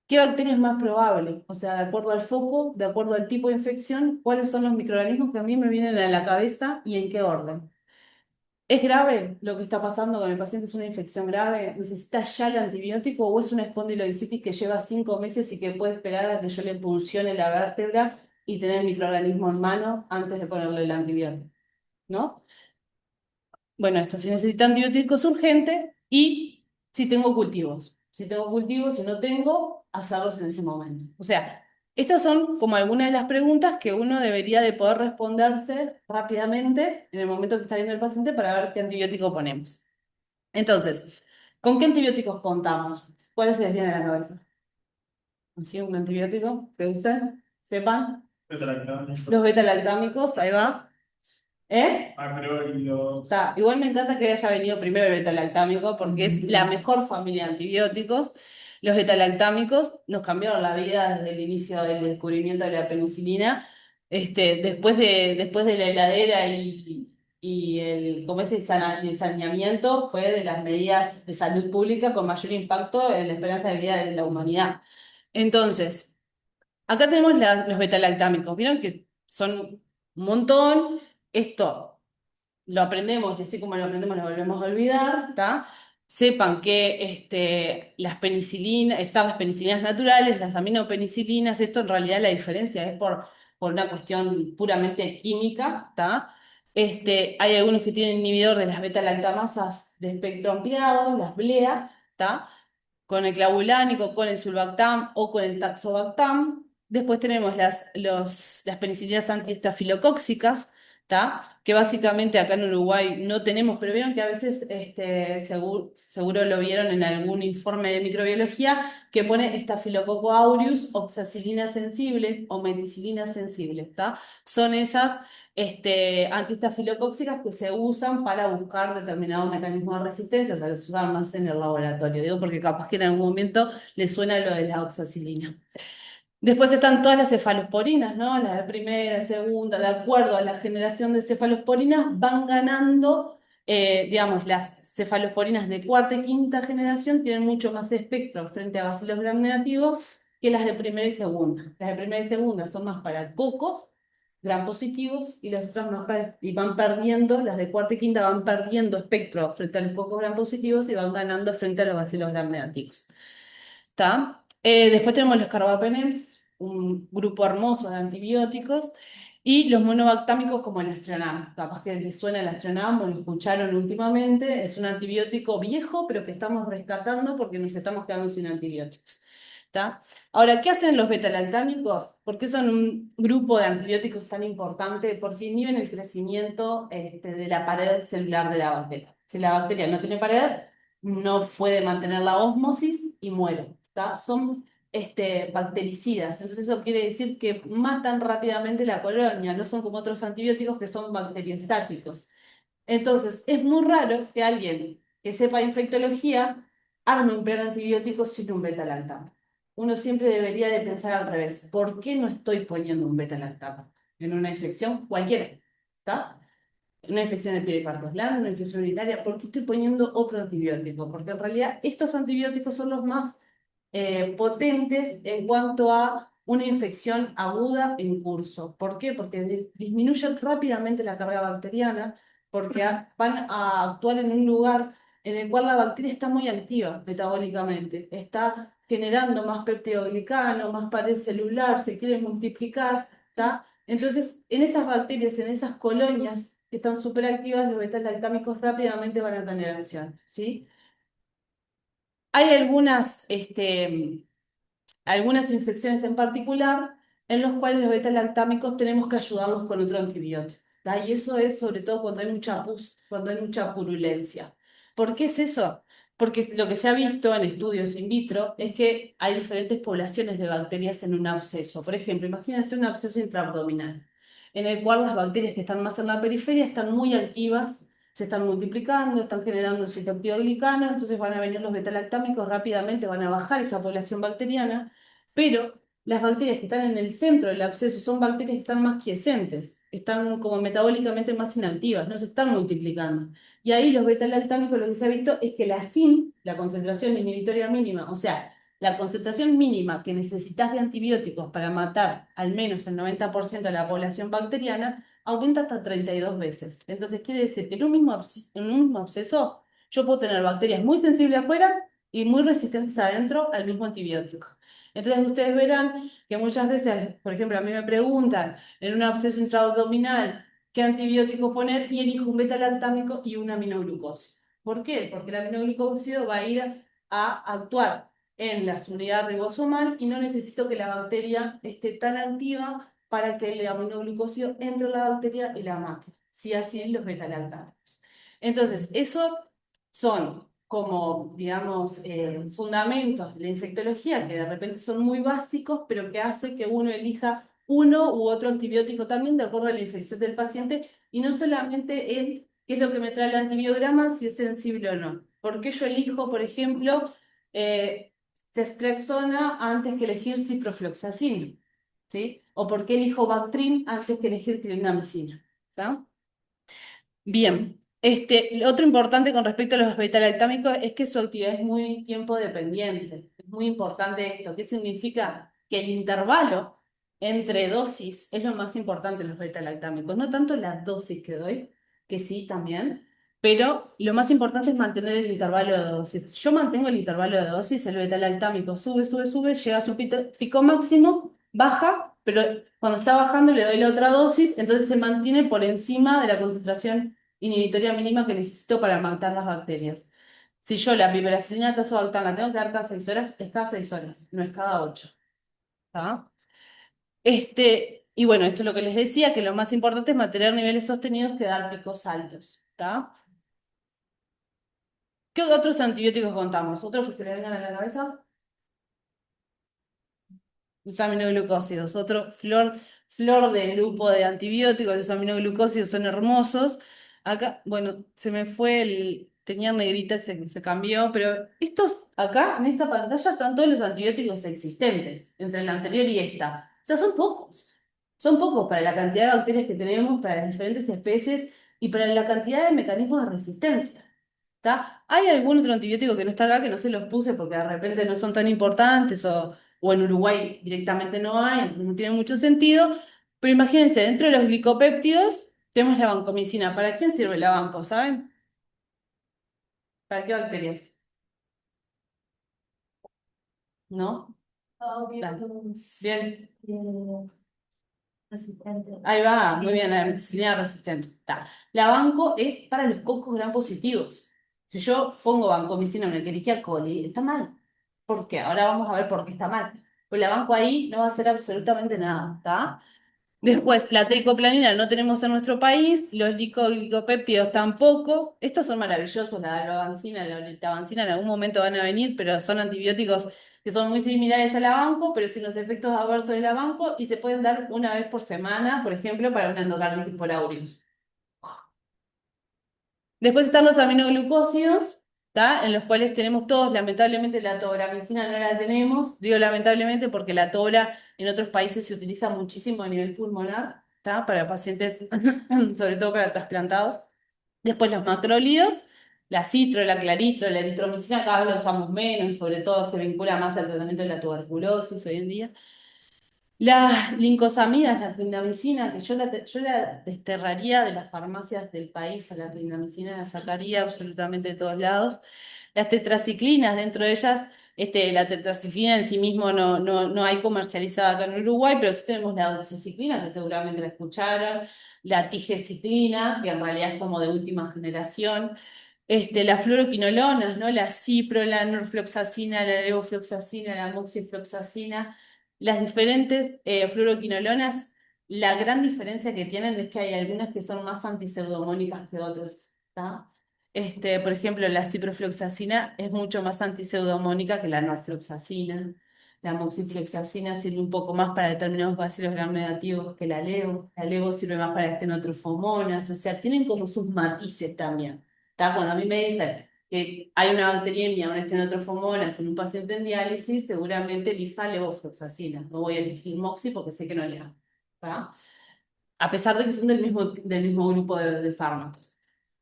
¿Qué bacteria es más probable? O sea, de acuerdo al foco, de acuerdo al tipo de infección, ¿cuáles son los microorganismos que a mí me vienen a la cabeza y en qué orden? ¿Es grave lo que está pasando con el paciente? ¿Es una infección grave? ¿Necesita ya el antibiótico o es una espondilodicitis que lleva 5 meses y que puede esperar a que yo le puncione la vértebra y tener el microorganismo en mano antes de ponerle el antibiótico? ¿No? Bueno, esto si necesita antibióticos urgente y si tengo cultivos. Si tengo cultivos, si no tengo, hacerlos en ese momento. O sea, estas son como algunas de las preguntas que uno debería de poder responderse rápidamente en el momento que está viendo el paciente para ver qué antibiótico ponemos. Entonces, ¿con qué antibióticos contamos? ¿Cuáles se les viene a la cabeza? ¿Así un antibiótico que ustedes sepan? Los beta-lactámicos, ahí va. ¿Eh? Acrólidos. Igual me encanta que haya venido primero el beta-lactámico porque es la mejor familia de antibióticos. Los beta-lactámicos nos cambiaron la vida desde el inicio del descubrimiento de la penicilina. Después de la heladera y como ese el saneamiento fue de las medidas de salud pública con mayor impacto en la esperanza de vida de la humanidad. Entonces, acá tenemos los beta-lactámicos. ¿Vieron que son un montón? Esto lo aprendemos y así como lo aprendemos lo volvemos a olvidar, ¿tá? Sepan que las penicilinas, están las penicilinas naturales, las aminopenicilinas, esto en realidad la diferencia es por una cuestión puramente química, ¿tá? Hay algunos que tienen inhibidor de las beta-lactamasas de espectro ampliado, las BLEA, ¿tá? con el clavulánico, con el sulbactam o con el taxobactam. Después tenemos las penicilinas antiestafilocóxicas, ¿tá? Que básicamente acá en Uruguay no tenemos, pero vieron que a veces seguro lo vieron en algún informe de microbiología que pone Staphylococcus aureus, oxacilina sensible o meticilina sensible, ¿tá? Son esas antiestafilocóxicas que se usan para buscar determinados mecanismos de resistencia, o sea, que se usan más en el laboratorio. Digo porque capaz que en algún momento les suena lo de la oxacilina. Después están todas las cefalosporinas, ¿no? Las de primera, segunda, de acuerdo a la generación de cefalosporinas, van ganando, digamos, las cefalosporinas de cuarta y quinta generación tienen mucho más espectro frente a bacilos gram negativos que las de primera y segunda. Las de primera y segunda son más para cocos, gram positivos, y las otras más y van perdiendo, las de cuarta y quinta van perdiendo espectro frente a los cocos gram positivos y van ganando frente a los bacilos gram negativos. ¿Está? Después tenemos los carbapenems, un grupo hermoso de antibióticos, y los monobactámicos como el astronam. Capaz que les suena el astronam o lo escucharon últimamente. Es un antibiótico viejo, pero que estamos rescatando porque nos estamos quedando sin antibióticos. ¿Está? Ahora, ¿qué hacen los betalactámicos? ¿Por qué son un grupo de antibióticos tan importante? Porque inhiben el crecimiento de la pared celular de la bacteria. Si la bacteria no tiene pared, no puede mantener la ósmosis y muere. ¿Tá? Son bactericidas, entonces eso quiere decir que matan rápidamente la colonia, no son como otros antibióticos que son bacteriostáticos. Entonces, es muy raro que alguien que sepa infectología arme un plan antibiótico sin un beta-lactam. Uno siempre debería de pensar al revés. ¿Por qué no estoy poniendo un beta-lactam en una infección cualquiera? ¿Está? Una infección de peripartos blandos, una infección urinaria, ¿por qué estoy poniendo otro antibiótico? Porque en realidad estos antibióticos son los más potentes en cuanto a una infección aguda en curso. ¿Por qué? Porque disminuyen rápidamente la carga bacteriana, porque van a actuar en un lugar en el cual la bacteria está muy activa metabólicamente, está generando más peptidoglicano, más pared celular, se quiere multiplicar, ¿tá? Entonces, en esas bacterias, en esas colonias que están súper activas, los betalactámicos rápidamente van a tener acción, ¿sí? Hay algunas infecciones en particular en los cuales los beta-lactámicos tenemos que ayudarlos con otro antibiótico, ¿tá? Y eso es sobre todo cuando hay mucha pus, cuando hay mucha purulencia. ¿Por qué es eso? Porque lo que se ha visto en estudios in vitro es que hay diferentes poblaciones de bacterias en un absceso. Por ejemplo, imagínense un absceso intraabdominal, en el cual las bacterias que están más en la periferia están muy activas, se están multiplicando, están generando su peptidoglicano, entonces van a venir los betalactámicos rápidamente, van a bajar esa población bacteriana, pero las bacterias que están en el centro del absceso son bacterias que están más quiescentes, están como metabólicamente más inactivas, no se están multiplicando. Y ahí los betalactámicos lo que se ha visto es que la SIM, la concentración inhibitoria mínima, o sea, la concentración mínima que necesitas de antibióticos para matar al menos el 90% de la población bacteriana, aumenta hasta 32 veces. Entonces quiere decir que en un mismo absceso yo puedo tener bacterias muy sensibles afuera y muy resistentes adentro al mismo antibiótico. Entonces ustedes verán que muchas veces, por ejemplo, a mí me preguntan en un absceso intraabdominal qué antibiótico poner y elijo un beta-lactámico y un aminoglucósido. ¿Por qué? Porque el aminoglucósido va a ir a actuar en la unidad ribosomal y no necesito que la bacteria esté tan activa para que el aminoglucósido entre en la bacteria y la mate. Sí, así los beta-lactámicos. Entonces, eso son como, digamos, fundamentos de la infectología que de repente son muy básicos, pero que hace que uno elija uno u otro antibiótico también de acuerdo a la infección del paciente y no solamente el qué es lo que me trae el antibiograma, si es sensible o no. ¿Por qué yo elijo, por ejemplo, ceftriaxona antes que elegir ciprofloxacina? ¿Sí? ¿O por qué elijo Bactrim antes que elegir clindamicina? ¿Está? Bien, lo otro importante con respecto a los beta-lactámicos es que su actividad es muy tiempo dependiente. Es muy importante esto. ¿Qué significa? Que el intervalo entre dosis es lo más importante en los beta-lactámicos. No tanto la dosis que doy, que sí también, pero lo más importante es mantener el intervalo de dosis. Si yo mantengo el intervalo de dosis, el beta-lactámico sube, sube, sube, llega a su pico máximo, baja, pero cuando está bajando le doy la otra dosis, entonces se mantiene por encima de la concentración inhibitoria mínima que necesito para matar las bacterias. Si yo la piperacilina tazobactam la tengo que dar cada 6 horas, es cada 6 horas, no es cada 8. ¿Está? Y bueno, esto es lo que les decía, que lo más importante es mantener niveles sostenidos que dar picos altos. ¿Está? ¿Qué otros antibióticos contamos? ¿Otros que se le vengan a la cabeza? Los aminoglucósidos, otro flor de grupo de antibióticos, los aminoglucósidos son hermosos. Acá, bueno, se me fue tenía negrita, se cambió, pero estos acá, en esta pantalla, están todos los antibióticos existentes, entre la anterior y esta. O sea, son pocos. Son pocos para la cantidad de bacterias que tenemos, para las diferentes especies y para la cantidad de mecanismos de resistencia. ¿Está? Hay algún otro antibiótico que no está acá, que no se los puse porque de repente no son tan importantes o en Uruguay directamente no hay, entonces no tiene mucho sentido. Pero imagínense, dentro de los glicopéptidos tenemos la vancomicina. ¿Para quién sirve la vanco? ¿Saben? ¿Para qué bacterias? ¿No? Dale. Bien. Asistente. Ahí va, muy bien, la ampicilina resistente. Está. La banco es para los cocos gram positivos. Si yo pongo vancomicina en el Escherichia coli, está mal. ¿Por qué? Ahora vamos a ver por qué está mal. Pues la banco ahí no va a hacer absolutamente nada, ¿está? Después, la teicoplaninal no tenemos en nuestro país, los glicopéptidos tampoco. Estos son maravillosos, la dalbavancina, la lactavancina en algún momento van a venir, pero son antibióticos que son muy similares a la banco, pero sin los efectos adversos de la banco y se pueden dar una vez por semana, por ejemplo, para una endocarditis por aureus. Después están los aminoglucósidos, ¿tá? En los cuales tenemos todos, lamentablemente la tobramicina no la tenemos, digo lamentablemente porque la tobra en otros países se utiliza muchísimo a nivel pulmonar, ¿tá? Para pacientes, sobre todo para trasplantados. Después los macrólidos, la citro, la claritro, la eritromicina cada vez la usamos menos, sobre todo se vincula más al tratamiento de la tuberculosis hoy en día. Las lincosamidas, la clindamicina, que yo la desterraría de las farmacias del país a la clindamicina, la sacaría absolutamente de todos lados. Las tetraciclinas, dentro de ellas, la tetraciclina en sí mismo no hay comercializada acá en Uruguay, pero sí tenemos la doxiciclina, que seguramente la escucharon, la tigeciclina, que en realidad es como de última generación, las fluoroquinolonas, ¿no? La cipro, la norfloxacina, la levofloxacina, la moxifloxacina. Las diferentes fluoroquinolonas, la gran diferencia que tienen es que hay algunas que son más antipseudomónicas que otras, ¿tá? Por ejemplo, la ciprofloxacina es mucho más antipseudomónica que la norfloxacina. La moxifloxacina sirve un poco más para determinados bacilos gram negativos que la levo. La levo sirve más para estenotrofomonas. O sea, tienen como sus matices también. ¿Tá? Cuando a mí me dicen que hay una bacteriemia, una estenotrofomonas en un paciente en diálisis, seguramente elija levofloxacina. No voy a elegir moxi porque sé que no le hago. ¿Tá? A pesar de que son del mismo grupo de fármacos.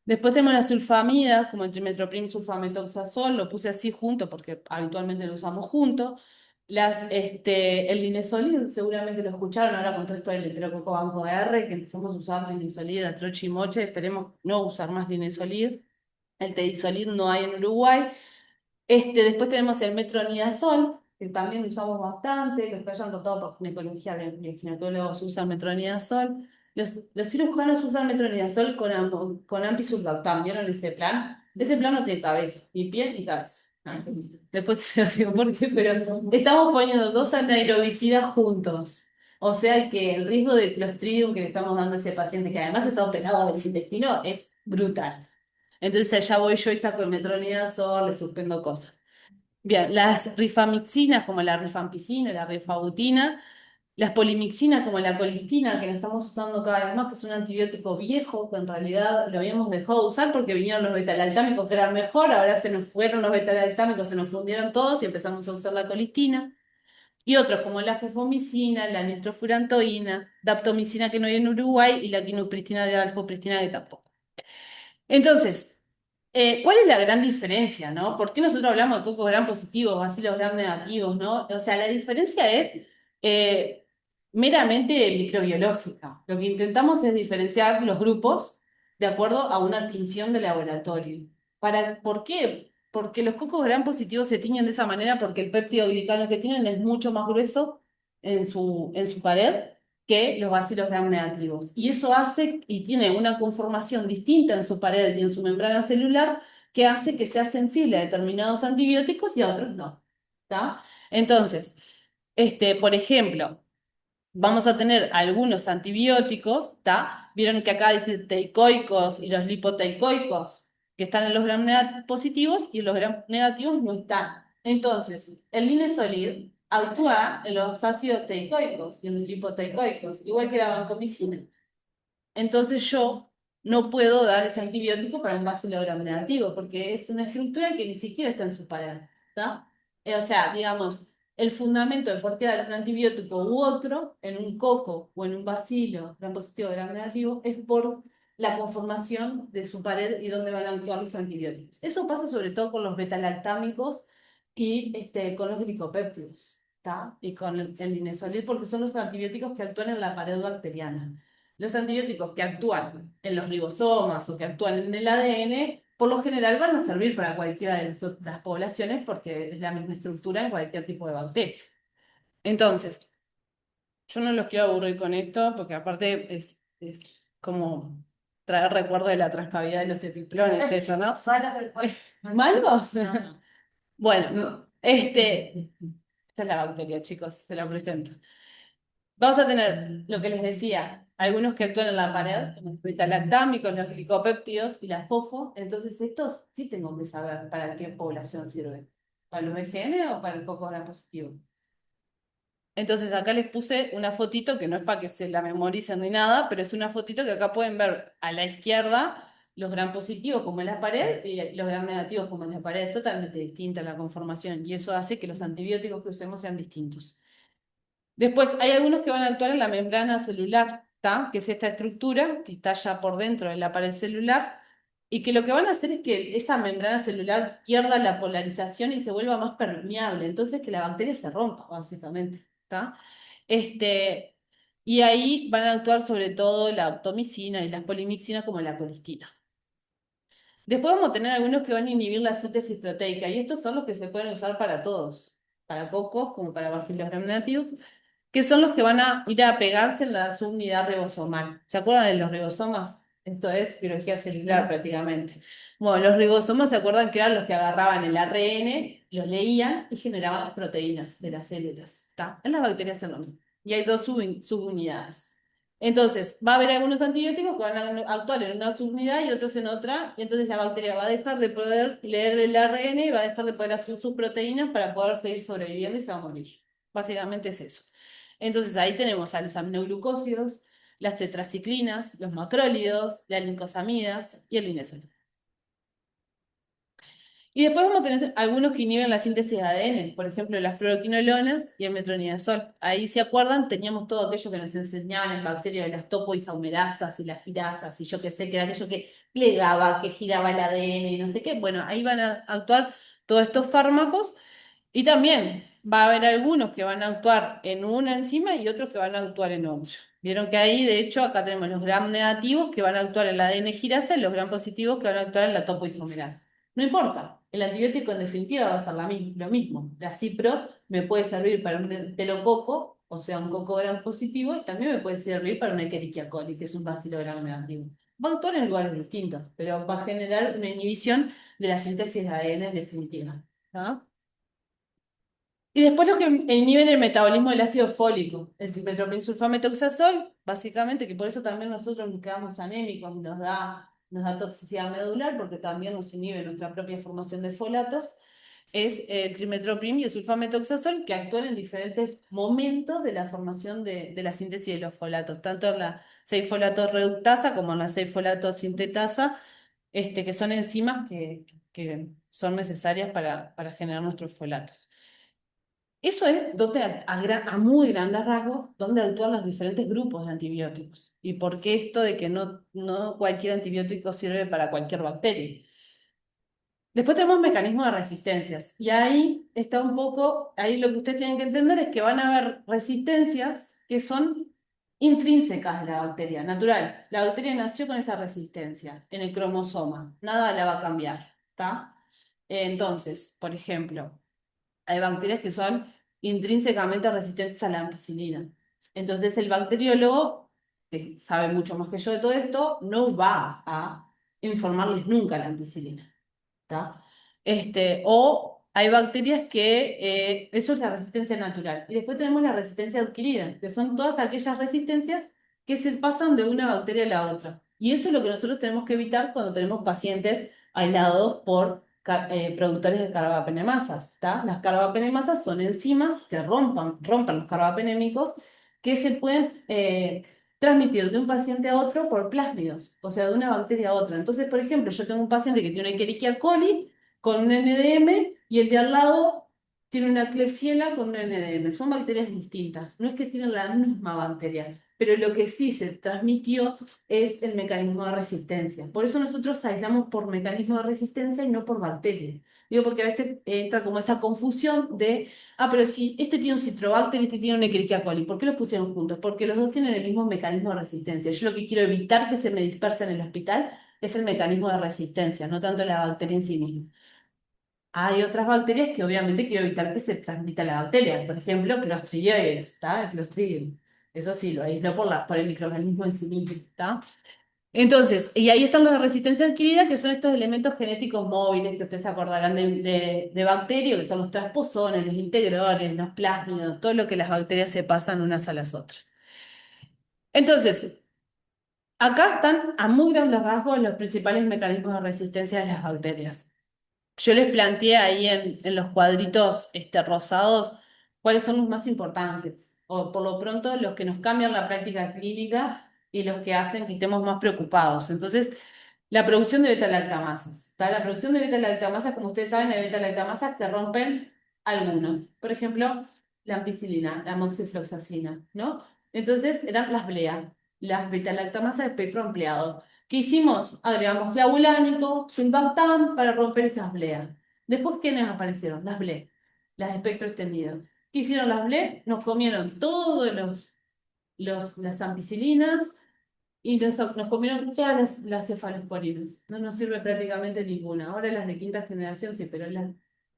Después tenemos las sulfamidas, como el trimethoprim sulfametoxazol, lo puse así junto porque habitualmente lo usamos junto. El linezolid, seguramente lo escucharon ahora con todo esto del enterococo R, que empezamos a usar linezolid, atroche y moche, esperemos no usar más linezolid. El teisolid no hay en Uruguay. Después tenemos el metronidazol, que también usamos bastante, los que hayan rotado por ginecología, los ginecólogos usan metronidazol. Los cirujanos usan metronidazol con ampisulbactam, ¿vieron ese plan? Ese plan no tiene cabeza, ni pie ni cabeza. Después se los digo por qué, pero estamos poniendo dos anaerobicidas juntos. O sea que el riesgo de Clostridium que le estamos dando a ese paciente, que además está operado del intestino, es brutal. Entonces allá voy yo y saco el metronidazol, le suspendo cosas. Bien, las rifamixinas como la rifampicina, la rifabutina, las polimixinas como la colistina, que la estamos usando cada vez más, que es un antibiótico viejo, que en realidad lo habíamos dejado de usar porque vinieron los betalaltámicos que eran mejor, ahora se nos fueron los betalaltámicos, se nos fundieron todos y empezamos a usar la colistina. Y otros como la fefomicina, la nitrofurantoína, daptomicina que no hay en Uruguay y la quinupristina de alfopristina que tampoco. Entonces, ¿cuál es la gran diferencia, no? ¿Por qué nosotros hablamos de cocos gram positivos, bacilos gram negativos, no? O sea, la diferencia es eh, meramente microbiológica. Lo que intentamos es diferenciar los grupos de acuerdo a una tinción de laboratorio. ¿Por qué? Porque los cocos gram positivos se tiñen de esa manera porque el péptido glicano que tienen es mucho más grueso en su pared que los bacilos gram negativos. Y eso hace y tiene una conformación distinta en su pared y en su membrana celular que hace que sea sensible a determinados antibióticos y a otros no. ¿Tá? Entonces, por ejemplo, vamos a tener algunos antibióticos, ¿tá? Vieron que acá dice teicoicos y los lipoteicoicos, que están en los gram positivos y en los gram negativos no están. Entonces, el Linezolid actúa en los ácidos teicoicos y en los lipoteicoicos, igual que la vancomicina. Entonces yo no puedo dar ese antibiótico para un bacilo gram negativo, porque es una estructura que ni siquiera está en su pared, ¿tá? O sea, digamos, el fundamento de por qué dar un antibiótico u otro en un coco o en un bacilo gram positivo o gram negativo es por la conformación de su pared y dónde van a actuar los antibióticos. Eso pasa sobre todo con los betalactámicos y con los glicopéptidos, ¿tá? Y con el linezolid, porque son los antibióticos que actúan en la pared bacteriana. Los antibióticos que actúan en los ribosomas o que actúan en el ADN, por lo general van a servir para cualquiera de las poblaciones porque es la misma estructura en cualquier tipo de bacteria. Entonces, yo no los quiero aburrir con esto porque aparte es como traer recuerdo de la transcavidad de los epiplones, eso, ¿no? ¿Malos? No. Bueno, esta es la bacteria, chicos, se la presento. Vamos a tener lo que les decía, algunos que actúan en la pared, como los betalactámicos, los glicopéptidos y la fofo. Entonces, estos sí tengo que saber para qué población sirve. ¿Para los BGN o para el coco gram positivo? Entonces, acá les puse una fotito que no es para que se la memoricen ni nada, pero es una fotito que acá pueden ver a la izquierda los gram positivos como en la pared y los gram negativos como en la pared. Es totalmente distinta la conformación y eso hace que los antibióticos que usemos sean distintos. Después, hay algunos que van a actuar en la membrana celular, ¿tá? Que es esta estructura que está ya por dentro de la pared celular y que lo que van a hacer es que esa membrana celular pierda la polarización y se vuelva más permeable, entonces que la bacteria se rompa, básicamente, ¿tá? Y ahí van a actuar sobre todo la optomicina y las polimixinas como la colistina. Después vamos a tener algunos que van a inhibir la síntesis proteica y estos son los que se pueden usar para todos, para cocos como para bacilos gram negativos, que son los que van a ir a pegarse en la subunidad ribosomal. ¿Se acuerdan de los ribosomas? Esto es biología celular prácticamente. Bueno, los ribosomas se acuerdan que eran los que agarraban el ARN, lo leían y generaban las proteínas de las células. ¿Tá? En las bacterias es lo mismo. Y hay dos subunidades. Entonces, va a haber algunos antibióticos que van a actuar en una subunidad y otros en otra, y entonces la bacteria va a dejar de poder leer el ARN y va a dejar de poder hacer sus proteínas para poder seguir sobreviviendo y se va a morir. Básicamente es eso. Entonces ahí tenemos a los aminoglucósidos, las tetraciclinas, los macrólidos, las lincosamidas y el linezolid. Y después vamos a tener algunos que inhiben la síntesis de ADN, por ejemplo, las fluoroquinolonas y el metronidazol. Ahí, ¿se acuerdan? Teníamos todo aquello que nos enseñaban en bacterias de las topoisomerasas y las girasas y yo qué sé, que era aquello que plegaba, que giraba el ADN y no sé qué. Bueno, ahí van a actuar todos estos fármacos y también va a haber algunos que van a actuar en una enzima y otros que van a actuar en otro. Vieron que ahí, de hecho, acá tenemos los gram negativos que van a actuar en la ADN girasa y los gram positivos que van a actuar en la topoisomerasa. No importa, el antibiótico en definitiva va a ser lo mismo. La cipro me puede servir para un enterococo, o sea, un coco gram positivo, y también me puede servir para una Escherichia coli, que es un bacilo gram negativo. Va a actuar en lugares distintos, pero va a generar una inhibición de la síntesis de ADN en definitiva. ¿No? Y después los que inhiben el metabolismo del ácido fólico, el trimethoprimsulfametoxazol, básicamente, que por eso también nosotros nos quedamos anémicos, nos da toxicidad medular, porque también nos inhibe nuestra propia formación de folatos, es el trimetoprim y el sulfametoxazol, que actúan en diferentes momentos de la formación de la síntesis de los folatos, tanto en la 6-folato reductasa como en la 6-folato sintetasa, que son enzimas que son necesarias para generar nuestros folatos. Eso es donde a muy grandes rasgos, donde actúan los diferentes grupos de antibióticos. Y por qué esto de que no cualquier antibiótico sirve para cualquier bacteria. Después tenemos mecanismos de resistencias. Y ahí está un poco, ahí lo que ustedes tienen que entender es que van a haber resistencias que son intrínsecas de la bacteria, natural. La bacteria nació con esa resistencia en el cromosoma. Nada la va a cambiar, ¿está? Entonces, por ejemplo, hay bacterias que son intrínsecamente resistentes a la ampicilina. Entonces el bacteriólogo, que sabe mucho más que yo de todo esto, no va a informarles nunca la ampicilina. ¿tá? O hay bacterias que, eso es la resistencia natural. Y después tenemos la resistencia adquirida, que son todas aquellas resistencias que se pasan de una bacteria a la otra. Y eso es lo que nosotros tenemos que evitar cuando tenemos pacientes aislados por productores de carbapenemasas, ¿tá? Las carbapenemasas son enzimas que rompan los carbapenémicos que se pueden transmitir de un paciente a otro por plásmidos, o sea, de una bacteria a otra. Entonces, por ejemplo, yo tengo un paciente que tiene una Escherichia coli con un NDM y el de al lado tiene una Klebsiella con un NDM. Son bacterias distintas. No es que tienen la misma bacteria, pero lo que sí se transmitió es el mecanismo de resistencia. Por eso nosotros aislamos por mecanismo de resistencia y no por bacteria. Digo, porque a veces entra como esa confusión de, pero si este tiene un Citrobacter y este tiene un Escherichia coli, ¿por qué los pusieron juntos? Porque los dos tienen el mismo mecanismo de resistencia. Yo lo que quiero evitar que se me disperse en el hospital es el mecanismo de resistencia, no tanto la bacteria en sí misma. Hay otras bacterias que obviamente quiero evitar que se transmita la bacteria. Por ejemplo, Clostridioides, ¿está? El Clostridium. Eso sí, lo aíslo por el microorganismo en sí mismo, ¿está? Entonces, y ahí están los de resistencia adquirida, que son estos elementos genéticos móviles que ustedes se acordarán de bacterias, que son los transposones, los integrores, los plásmidos, todo lo que las bacterias se pasan unas a las otras. Entonces, acá están a muy grandes rasgos los principales mecanismos de resistencia de las bacterias. Yo les planteé ahí en los cuadritos rosados cuáles son los más importantes, o por lo pronto los que nos cambian la práctica clínica y los que hacen que estemos más preocupados. Entonces, la producción de beta-lactamasas. ¿Tá? La producción de beta-lactamasas, como ustedes saben, hay beta-lactamasas que rompen algunos. Por ejemplo, la ampicilina, la moxifloxacina, ¿no? Entonces, eran las BLEA, las beta-lactamasas de espectro ampliado. ¿Qué hicimos? Agregamos clavulánico, sulbactam para romper esas BLEA. Después, ¿quiénes aparecieron? Las BLE, las de espectro extendido. ¿Qué hicieron las BLE? Nos comieron todos las ampicilinas y nos comieron todas las cefalosporinas. No nos sirve prácticamente ninguna. Ahora las de quinta generación sí, pero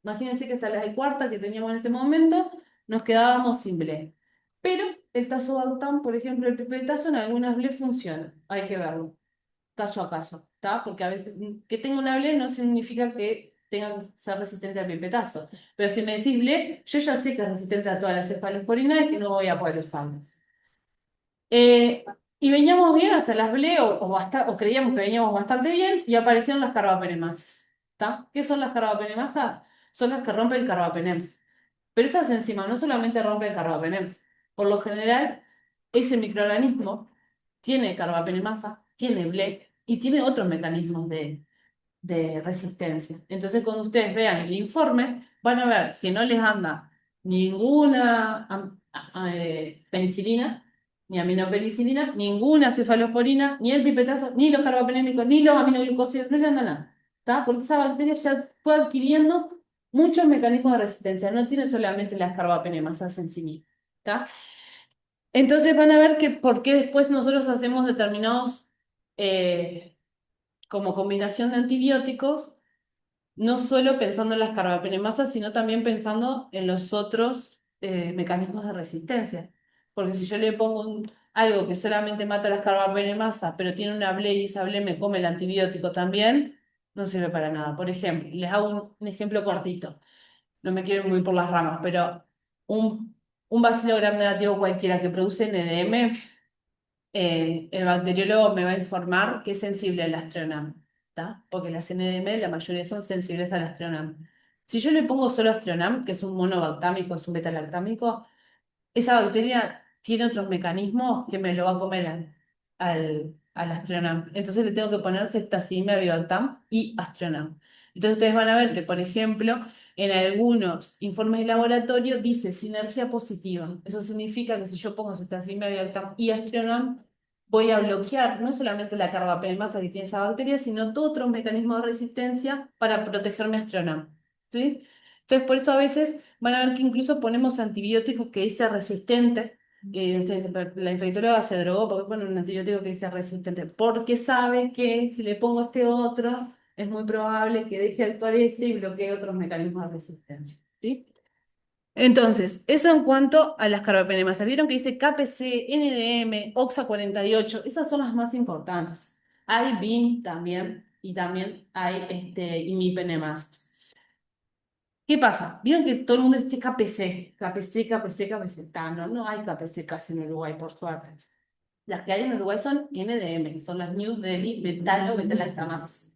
imagínense que hasta las de cuarta que teníamos en ese momento, nos quedábamos sin BLE. Pero el tazobactam, por ejemplo, el pipetazo en algunas BLE funciona. Hay que verlo caso a caso, ¿está? Porque a veces que tenga una BLE no significa que tenga que ser resistente al pipetazo. Pero si me decís BLE, yo ya sé que es resistente a todas las cefalosporinas y que no voy a poder usarlas. Y veníamos bien hasta las BLE, o creíamos que veníamos bastante bien, y aparecieron las carbapenemasas. ¿Está? ¿Qué son las carbapenemasas? Son las que rompen carbapenems. Pero esas enzimas no solamente rompen carbapenems. Por lo general, ese microorganismo tiene carbapenemasa, tiene BLE y tiene otros mecanismos de resistencia. Entonces, cuando ustedes vean el informe, van a ver que no les anda ninguna penicilina, ni aminopenicilina, ninguna cefalosporina, ni el pipetazo, ni los carbapenémicos, ni los aminoglucósidos, no les anda nada. ¿Tá? Porque esa bacteria ya fue adquiriendo muchos mecanismos de resistencia, no tiene solamente las carbapenemasas en sí mismas. ¿Tá? Entonces van a ver que por qué después nosotros hacemos determinados como combinación de antibióticos, no solo pensando en las carbapenemasas, sino también pensando en los otros mecanismos de resistencia. Porque si yo le pongo algo que solamente mata las carbapenemasas, pero tiene una BLE y esa BLE me come el antibiótico también, no sirve para nada. Por ejemplo, les hago un ejemplo cortito. No me quiero ir muy por las ramas, pero un bacilo gram negativo cualquiera que produce NDM, el bacteriólogo me va a informar que es sensible al Astreonam, ¿tá? Porque las NDM, la mayoría son sensibles al Astreonam. Si yo le pongo solo Astreonam, que es un monobactámico, es un beta-lactámico, esa bacteria tiene otros mecanismos que me lo va a comer al Astreonam. Entonces le tengo que poner Ceftazimia, Bivactam y Astreonam. Entonces ustedes van a ver que, por ejemplo, en algunos informes de laboratorio dice sinergia positiva. Eso significa que si yo pongo Ceftazimia, Bivactam y Astreonam, voy a bloquear no solamente la carbapenemasa que tiene esa bacteria, sino todo otro mecanismo de resistencia para protegerme Astreonam. ¿Sí? Entonces, por eso a veces van a ver que incluso ponemos antibióticos que dice resistente. Y ustedes dicen, "Pero la infectóloga se drogó porque pone un antibiótico que dice resistente, porque sabe que si le pongo este otro, es muy probable que deje el colesterol y bloquee otros mecanismos de resistencia. ¿Sí? Entonces, eso en cuanto a las carbapenemasas. Vieron que dice KPC, NDM, OXA 48, esas son las más importantes. Hay BIM también, y también hay imipenemasas. ¿Qué pasa? Vieron que todo el mundo dice KPC, KPC, KPC, KPC. No hay KPC casi en Uruguay, por suerte. Las que hay en Uruguay son NDM, que son las New Delhi Metallo-Metalactamasas.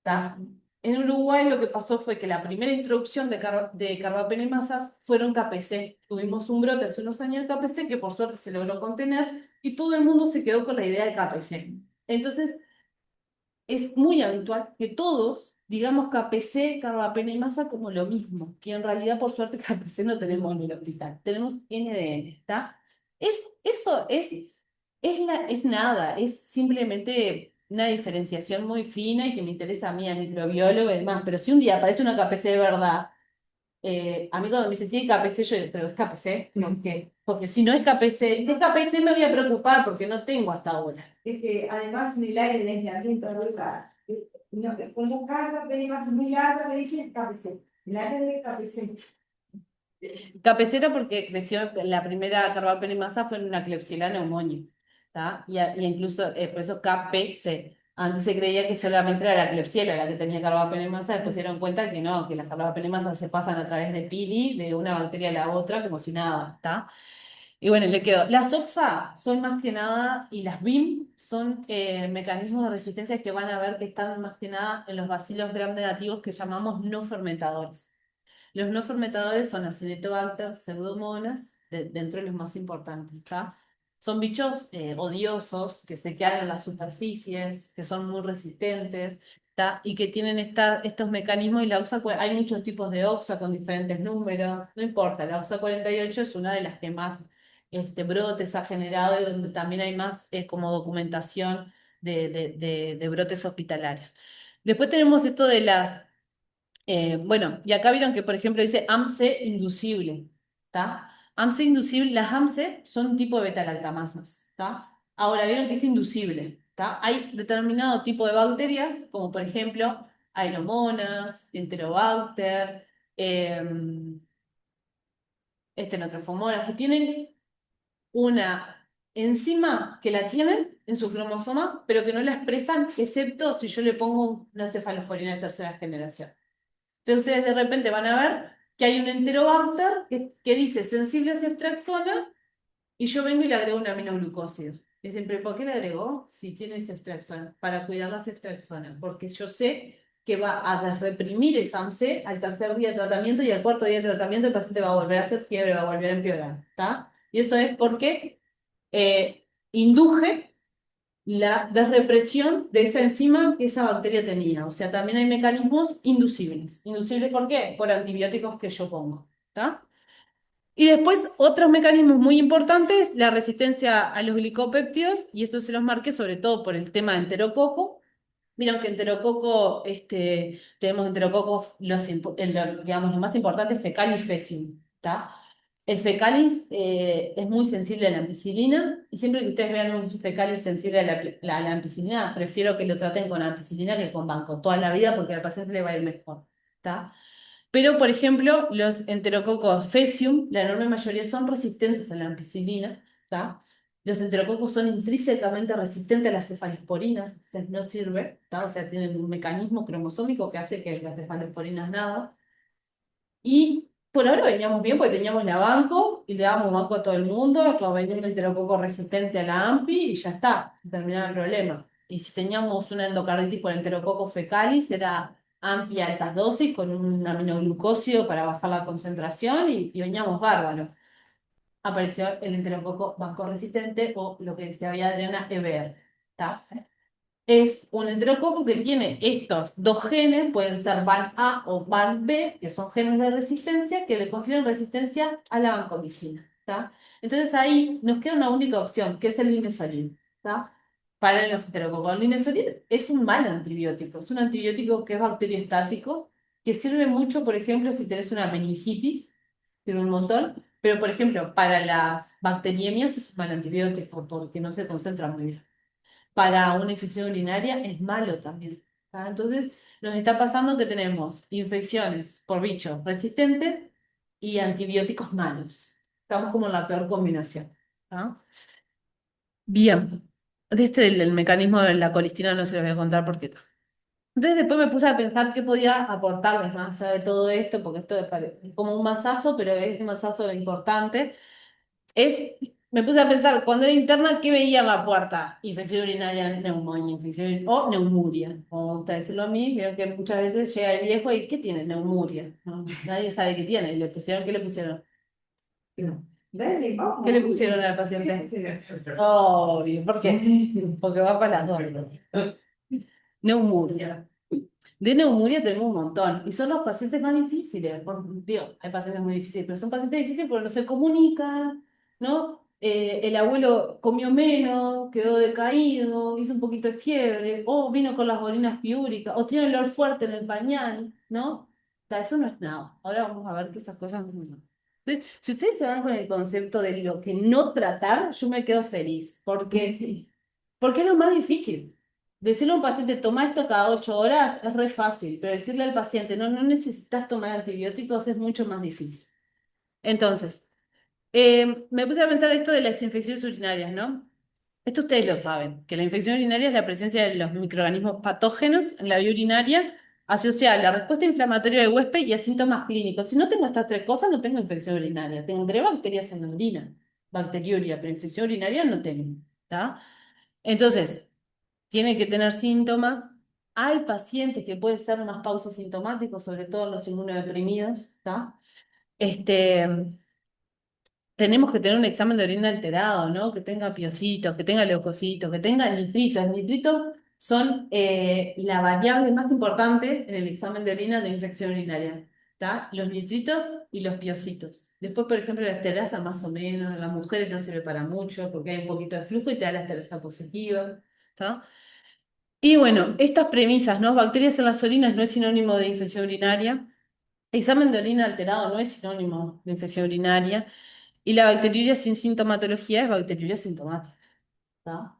¿Tá? En Uruguay lo que pasó fue que la primera introducción de carbapenemasas fueron KPC. Tuvimos un brote hace unos años de KPC que por suerte se logró contener y todo el mundo se quedó con la idea de KPC. Entonces, es muy habitual que todos digamos KPC, carbapenemasa como lo mismo, que en realidad por suerte KPC no tenemos en el hospital, tenemos NDN, ¿está? Eso es nada, es simplemente una diferenciación muy fina y que me interesa a mí, a microbiólogo y demás, pero si un día aparece una KPC de verdad, a mí cuando me dice tiene KPC, yo digo, pero es KPC, ¿por qué? Porque si no es KPC, si es KPC me voy a preocupar porque no tengo hasta ahora. Es que además en el área de aislamiento, no, como carga, pero es muy larga, le dicen KPC. El área de KPC. Capecera porque creció, la primera carbapenemasa fue en una Klebsiella pneumoniae, ¿tá? Y incluso por eso KPC. Antes se creía que solamente era la Klebsiella la que tenía carbapenemasa, después se dieron cuenta que no, que las carbapenemasas se pasan a través de pili, de una bacteria a la otra, como si nada, ¿está? Y bueno, le quedó. Las OXA son más que nada, y las BIM son mecanismos de resistencia que van a ver que están más que nada en los bacilos gram negativos que llamamos no fermentadores. Los no fermentadores son Acinetobacter, Pseudomonas, dentro de los más importantes, ¿tá? Son bichos odiosos que se quedan en las superficies, que son muy resistentes, ¿tá? Y que tienen estos mecanismos. Y la OXA, hay muchos tipos de OXA con diferentes números, no importa. La OXA 48 es una de las que más brotes ha generado y donde también hay más como documentación de brotes hospitalarios. Después tenemos esto de las bueno, y acá vieron que, por ejemplo, dice AMSE inducible, ¿está? AMSE inducible, las AMSE son un tipo de beta-lactamasas, ¿está? Ahora, vieron que es inducible, ¿está? Hay determinado tipo de bacterias, como por ejemplo, Aeromonas, Enterobacter, Estenotrofomonas, que tienen una enzima que la tienen en su cromosoma, pero que no la expresan, excepto si yo le pongo una cefalosporina de tercera generación. Entonces ustedes de repente van a ver que hay un enterobacter que dice sensible a ceftriaxona y yo vengo y le agrego un aminoglucósido. Dicen, pero ¿por qué le agregó si tiene ceftriaxona? Para cuidar la ceftriaxona, porque yo sé que va a reprimir el SAMC al tercer día de tratamiento y al cuarto día de tratamiento el paciente va a volver a hacer fiebre, va a volver a empeorar, ¿está? Y eso es porque induje la desrepresión de esa enzima que esa bacteria tenía. O sea, también hay mecanismos inducibles. ¿Inducibles por qué? Por antibióticos que yo pongo. ¿Está? Y después, otros mecanismos muy importantes, la resistencia a los glicopéptidos, y esto se los marqué sobre todo por el tema de enterococo. Vieron que enterococo, tenemos enterococos, digamos, los más importantes, fecal y fecium, ¿está? El fecalis es muy sensible a la ampicilina, y siempre que ustedes vean un fecalis sensible a la ampicilina, prefiero que lo traten con ampicilina que con banco, toda la vida, porque al paciente le va a ir mejor, ¿está? Pero, por ejemplo, los enterococos fecium, la enorme mayoría son resistentes a la ampicilina, ¿tá? Los enterococos son intrínsecamente resistentes a las cefalosporinas, entonces no sirve, ¿tá? O sea, tienen un mecanismo cromosómico que hace que las cefalosporinas nada. Y por ahora veníamos bien porque teníamos la banco y le dábamos banco a todo el mundo, cuando venía un enterococo resistente a la AMPI y ya está, terminaba el problema. Y si teníamos una endocarditis por enterococo fecalis, era AMPI a altas dosis con un aminoglucósido para bajar la concentración y veníamos bárbaros. Apareció el enterococo banco resistente o lo que decía Adriana, EBR. ¿Está? Es un enterococo que tiene estos dos genes, pueden ser BAN-A o BAN-B, que son genes de resistencia, que le confieren resistencia a la vancomicina, ¿tá? Entonces ahí nos queda una única opción, que es el linezolid, ¿tá? Para los enterococos. El linezolid es un mal antibiótico, es un antibiótico que es bacteriostático, que sirve mucho, por ejemplo, si tenés una meningitis, sirve un montón, pero por ejemplo, para las bacteriemias es un mal antibiótico porque no se concentra muy bien. Para una infección urinaria es malo también, ¿tá? Entonces, nos está pasando que tenemos infecciones por bichos resistentes y antibióticos malos. Estamos como en la peor combinación, ¿tá? Bien, del mecanismo de la colistina no se los voy a contar porque Entonces después me puse a pensar qué podía aportarles más allá de todo esto, porque esto es como un masazo, pero es un masazo importante. Es, Me puse a pensar, cuando era interna, ¿qué veía en la puerta? Infección urinaria, neumonía, o neumuria, como me gusta decirlo a mí. Vieron que muchas veces llega el viejo y ¿qué tiene? Neumuria. ¿No? Nadie sabe qué tiene. Y le pusieron, ¿qué le pusieron? Dale, vamos. ¿Qué le pusieron al paciente? Sí, sí, sí. Obvio, ¿por qué? Porque va para las dos. Neumuria. De neumuria tenemos un montón. Y son los pacientes más difíciles. Digo, hay pacientes muy difíciles, pero son pacientes difíciles porque no se comunican, ¿no? El abuelo comió menos, quedó decaído, hizo un poquito de fiebre, o vino con las orinas piúricas, o tiene olor fuerte en el pañal, ¿no? O sea, eso no es nada. Ahora vamos a ver que esas cosas no son nada. Entonces, si ustedes se van con el concepto de lo que no tratar, yo me quedo feliz, porque es lo más difícil. Decirle a un paciente, toma esto cada 8 horas es re fácil, pero decirle al paciente, no, no necesitas tomar antibióticos es mucho más difícil. Entonces, me puse a pensar esto de las infecciones urinarias, ¿no? Esto ustedes lo saben, que la infección urinaria es la presencia de los microorganismos patógenos en la vía urinaria asociada a la respuesta inflamatoria del huésped y a síntomas clínicos. Si no tengo estas tres cosas, no tengo infección urinaria. Tendré bacterias en la orina, bacteriuria, pero infección urinaria no tengo, ¿está? Entonces, tiene que tener síntomas. Hay pacientes que pueden ser más pausosintomáticos, sobre todo los inmunodeprimidos, ¿está? Este, tenemos que tener un examen de orina alterado, ¿no? Que tenga piocitos, que tenga leucocitos, que tenga nitritos. Los nitritos son la variable más importante en el examen de orina de infección urinaria, ¿está? Los nitritos y los piocitos. Después, por ejemplo, la esterasa más o menos, en las mujeres no sirve para mucho porque hay un poquito de flujo y te da la esterasa positiva, ¿está? Y bueno, estas premisas, ¿no? Bacterias en las orinas no es sinónimo de infección urinaria. Examen de orina alterado no es sinónimo de infección urinaria. Y la bacteriuria sin sintomatología es bacteriuria sintomática. ¿Está?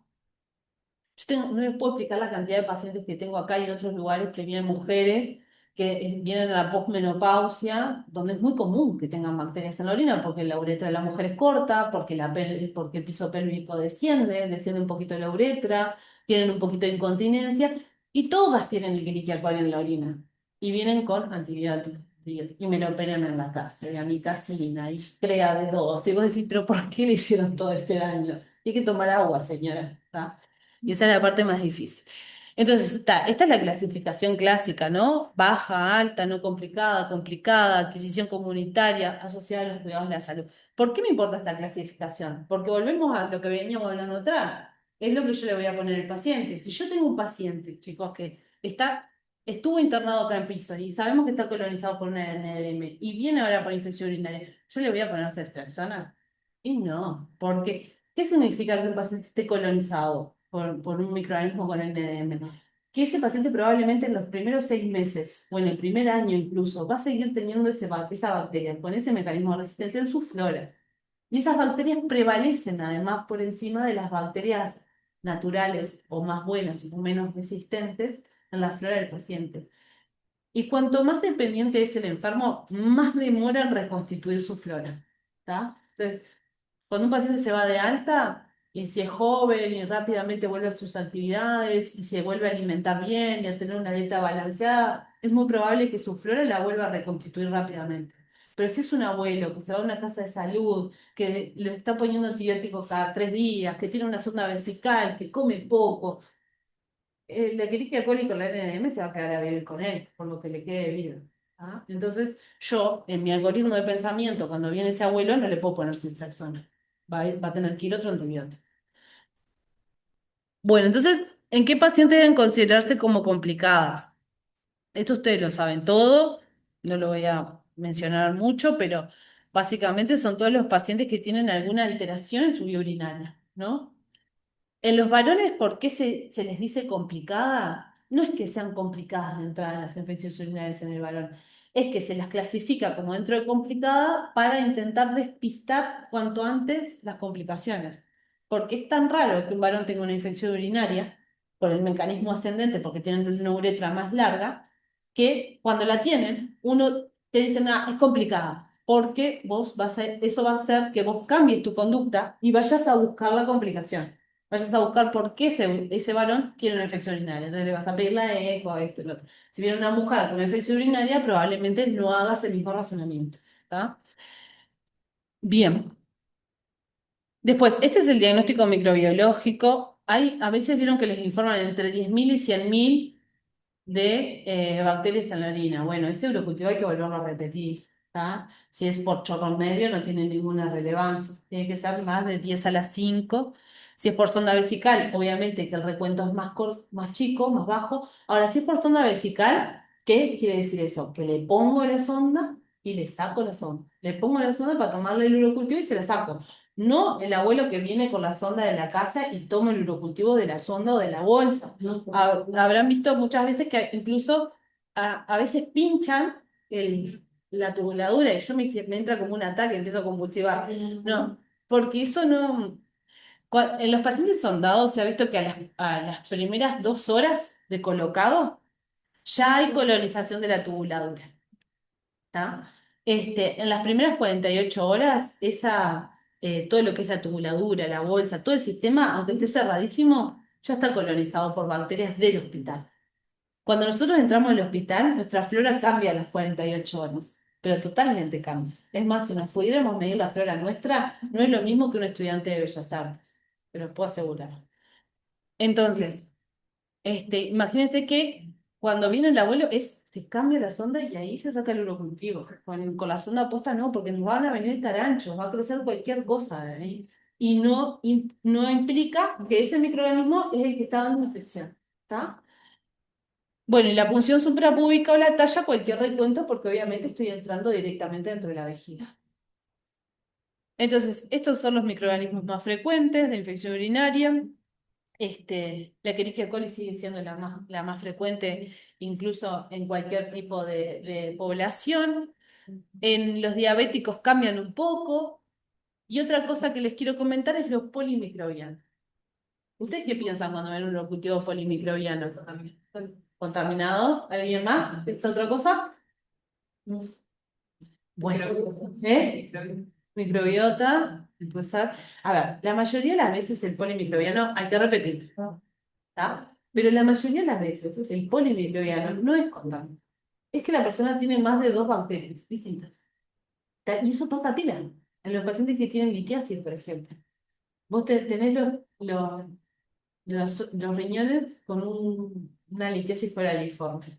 No les puedo explicar la cantidad de pacientes que tengo acá y en otros lugares que vienen mujeres que vienen a la posmenopausia, donde es muy común que tengan bacterias en la orina, porque la uretra de la mujer es corta, porque el piso pélvico desciende un poquito la uretra, tienen un poquito de incontinencia, y todas tienen Escherichia coli en la orina. Y vienen con antibióticos. Y me lo operan en la casa, y amicacina, y crea de dos. Y vos decís, pero ¿por qué le hicieron todo este daño? Tiene que tomar agua, señora. ¿Está? Y esa es la parte más difícil. Entonces, esta es la clasificación clásica, ¿no? Baja, alta, no complicada, complicada, adquisición comunitaria, asociada a los cuidados de la salud. ¿Por qué me importa esta clasificación? Porque volvemos a lo que veníamos hablando atrás. Es lo que yo le voy a poner al paciente. Si yo tengo un paciente, chicos, que estuvo internado acá en piso y sabemos que está colonizado por una NDM y viene ahora por infección urinaria, ¿yo le voy a poner ceftriaxona? Y no, porque ¿qué significa que un paciente esté colonizado por un microorganismo con NDM? Que ese paciente probablemente en los primeros 6 meses o en el primer año incluso va a seguir teniendo esa bacteria con ese mecanismo de resistencia en sus floras. Y esas bacterias prevalecen además por encima de las bacterias naturales o más buenas o menos resistentes en la flora del paciente. Y cuanto más dependiente es el enfermo, más demora en reconstituir su flora. ¿Está? Entonces, cuando un paciente se va de alta, y si es joven y rápidamente vuelve a sus actividades y se vuelve a alimentar bien y a tener una dieta balanceada, es muy probable que su flora la vuelva a reconstituir rápidamente. Pero si es un abuelo que se va a una casa de salud, que le está poniendo antibióticos cada 3 días, que tiene una sonda vesical, que come poco, la Escherichia coli con la NDM se va a quedar a vivir con él, por lo que le quede de vida. ¿Ah? Entonces, yo, en mi algoritmo de pensamiento, cuando viene ese abuelo, no le puedo poner ceftriaxona. Va a tener que ir otro antibiótico. Bueno, entonces, ¿en qué pacientes deben considerarse como complicadas? Esto ustedes lo saben todo, no lo voy a mencionar mucho, pero básicamente son todos los pacientes que tienen alguna alteración en su vía urinaria, ¿no? En los varones, ¿por qué se les dice complicada? No es que sean complicadas de entrada las infecciones urinarias en el varón, es que se las clasifica como dentro de complicada para intentar despistar cuanto antes las complicaciones. Porque es tan raro que un varón tenga una infección urinaria por el mecanismo ascendente, porque tienen una uretra más larga, que cuando la tienen, uno te dice, no, es complicada, porque eso va a hacer que vos cambies tu conducta y vayas a buscar la complicación. vayas a buscar por qué ese varón tiene una infección urinaria. Entonces le vas a pedir la eco, esto y lo otro. Si viene una mujer con una infección urinaria, probablemente no hagas el mismo razonamiento. ¿Está? Bien. Después, este es el diagnóstico microbiológico. A veces vieron que les informan entre 10.000 y 100.000 de bacterias en la orina. Bueno, ese urocultivo hay que volverlo a repetir, ¿tá? Si es por chorro medio, no tiene ninguna relevancia. Tiene que ser más de 10 a las 5. Si es por sonda vesical, obviamente que el recuento es más chico, más bajo. Ahora, si es por sonda vesical, ¿qué quiere decir eso? Que le pongo la sonda y le saco la sonda. Le pongo la sonda para tomarle el urocultivo y se la saco. No el abuelo que viene con la sonda de la casa y toma el urocultivo de la sonda o de la bolsa. Habrán visto muchas veces que incluso a veces pinchan la tubuladura y me entra como un ataque, empiezo a convulsivar. No, porque eso no. En los pacientes sondados se ha visto que a las primeras 2 horas de colocado ya hay colonización de la tubuladura. ¿Tá? En las primeras 48 horas, todo lo que es la tubuladura, la bolsa, todo el sistema, aunque esté cerradísimo, ya está colonizado por bacterias del hospital. Cuando nosotros entramos al hospital, nuestra flora cambia a las 48 horas, pero totalmente cambia. Es más, si nos pudiéramos medir la flora nuestra, no es lo mismo que un estudiante de Bellas Artes, te lo puedo asegurar. Entonces, imagínense que cuando viene el abuelo se cambia la sonda y ahí se saca el urocultivo. Con la sonda puesta no, porque nos van a venir caranchos, va a crecer cualquier cosa de ahí. Y no implica que ese microorganismo es el que está dando infección. ¿Está? Bueno, y la punción suprapúbica o la talla, cualquier recuento, porque obviamente estoy entrando directamente dentro de la vejiga. Entonces, estos son los microorganismos más frecuentes de infección urinaria. La Escherichia coli sigue siendo la más frecuente, incluso en cualquier tipo de población. En los diabéticos cambian un poco. Y otra cosa que les quiero comentar es los polimicrobianos. ¿Ustedes qué piensan cuando ven un cultivo polimicrobiano? ¿Contaminado? ¿Alguien más? ¿Es otra cosa? Bueno, ¿eh? Microbiota, empezar. A ver, la mayoría de las veces el polimicrobiano, hay que repetir, ¿está? Pero la mayoría de las veces el polimicrobiano no es contaminante. Es que la persona tiene más de 2 bacterias distintas. Y eso pasa pila. En los pacientes que tienen litiasis, por ejemplo. Vos tenés los riñones con una litiasis foraliforme.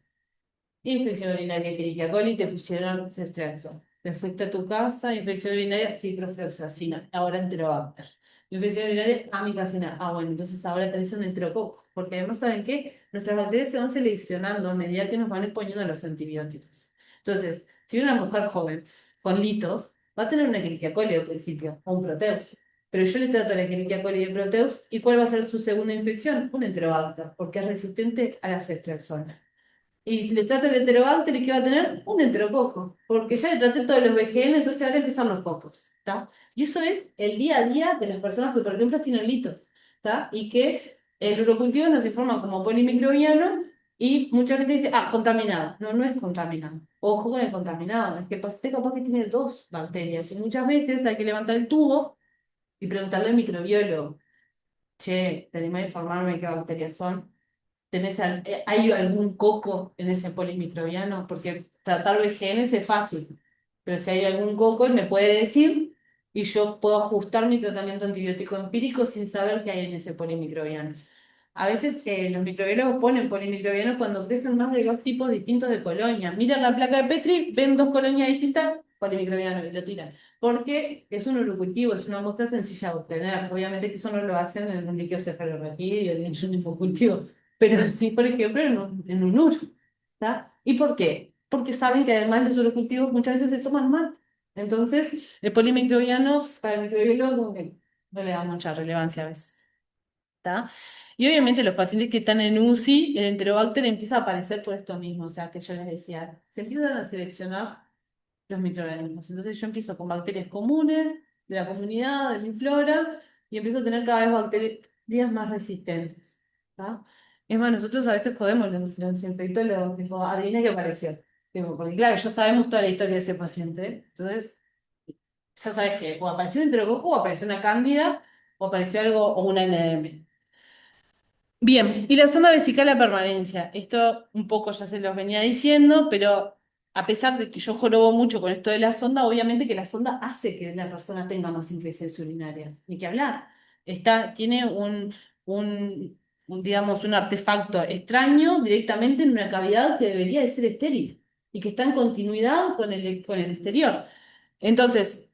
Infección urinaria Escherichia coli, te pusieron ceftriaxona. Te fuiste a tu casa, infección urinaria ciprofloxacina, ahora enterobacter. Infección urinaria amicacina. Ah, bueno, entonces ahora tenés un enterococo. Porque además, ¿saben qué? Nuestras bacterias se van seleccionando a medida que nos van exponiendo a los antibióticos. Entonces, si una mujer joven con litos va a tener una Escherichia coli al principio, o un Proteus. Pero yo le trato la Escherichia coli de Proteus, ¿y cuál va a ser su segunda infección? Un enterobacter, porque es resistente a la ceftriaxona. Y si le trato el enterobacter, ¿y qué va a tener? Un enterococo. Porque ya le traté todos los VGN, entonces ahora empiezan los cocos. ¿Está? Y eso es el día a día de las personas que, por ejemplo, tienen litos. ¿Está? Y que el urocultivo nos informa como polimicrobiano y mucha gente dice, contaminado. No, no es contaminado. Ojo con el contaminado. Es que el paciente capaz que tiene 2 bacterias. Y muchas veces hay que levantar el tubo y preguntarle al microbiólogo, che, ¿te animás a informarme qué bacterias son? ¿Hay algún coco en ese polimicrobiano? Porque tratar VGNs es fácil, pero si hay algún coco, él me puede decir y yo puedo ajustar mi tratamiento antibiótico empírico sin saber qué hay en ese polimicrobiano. A veces los microbiólogos ponen polimicrobianos cuando crecen más de 2 tipos distintos de colonia. Miran la placa de Petri, ven 2 colonias distintas, polimicrobiano, y lo tiran. Porque es un urocultivo, es una muestra sencilla de obtener. Obviamente que eso no lo hacen en un líquido cefalorraquídeo ni en un hipocultivo, pero sí, por ejemplo, en un UR. ¿Tá? ¿Y por qué? Porque saben que además los urocultivos muchas veces se toman mal. Entonces, el polimicrobiano para el microbiólogo como que no le da mucha relevancia a veces. ¿Tá? Y obviamente los pacientes que están en UCI, el Enterobacter empieza a aparecer por esto mismo, o sea, que yo les decía, se empiezan a seleccionar los microorganismos. Entonces yo empiezo con bacterias comunes de la comunidad, de mi flora, y empiezo a tener cada vez bacterias más resistentes. ¿Tá? Es más, nosotros a veces jodemos los infectólogos, tipo, adivina qué apareció. Tipo, porque claro, ya sabemos toda la historia de ese paciente, entonces ya sabes que o apareció un enterococo o apareció una cándida, o apareció algo o una NDM. Bien, y la sonda vesical a permanencia. Esto un poco ya se los venía diciendo, pero a pesar de que yo jorobo mucho con esto de la sonda, obviamente que la sonda hace que la persona tenga más infecciones urinarias. Ni que hablar. Tiene digamos, un artefacto extraño directamente en una cavidad que debería de ser estéril y que está en continuidad con el exterior. Entonces,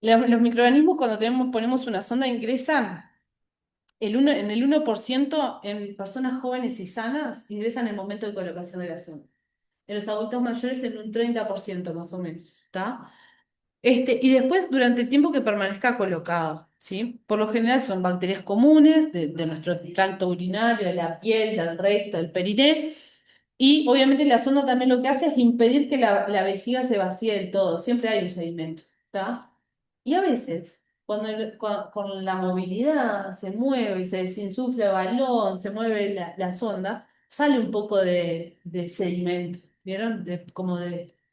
los microorganismos cuando ponemos una sonda ingresan en el 1% en personas jóvenes y sanas ingresan en el momento de colocación de la sonda. En los adultos mayores en un 30% más o menos, ¿está? Y después durante el tiempo que permanezca colocado, ¿sí? Por lo general son bacterias comunes de nuestro tracto urinario, de la piel, del recto, del periné. Y obviamente la sonda también lo que hace es impedir que la vejiga se vacíe del todo. Siempre hay un sedimento, ¿está? Y a veces, con la movilidad se mueve y se desinsufla el balón, se mueve la sonda, sale un poco de sedimento, ¿vieron?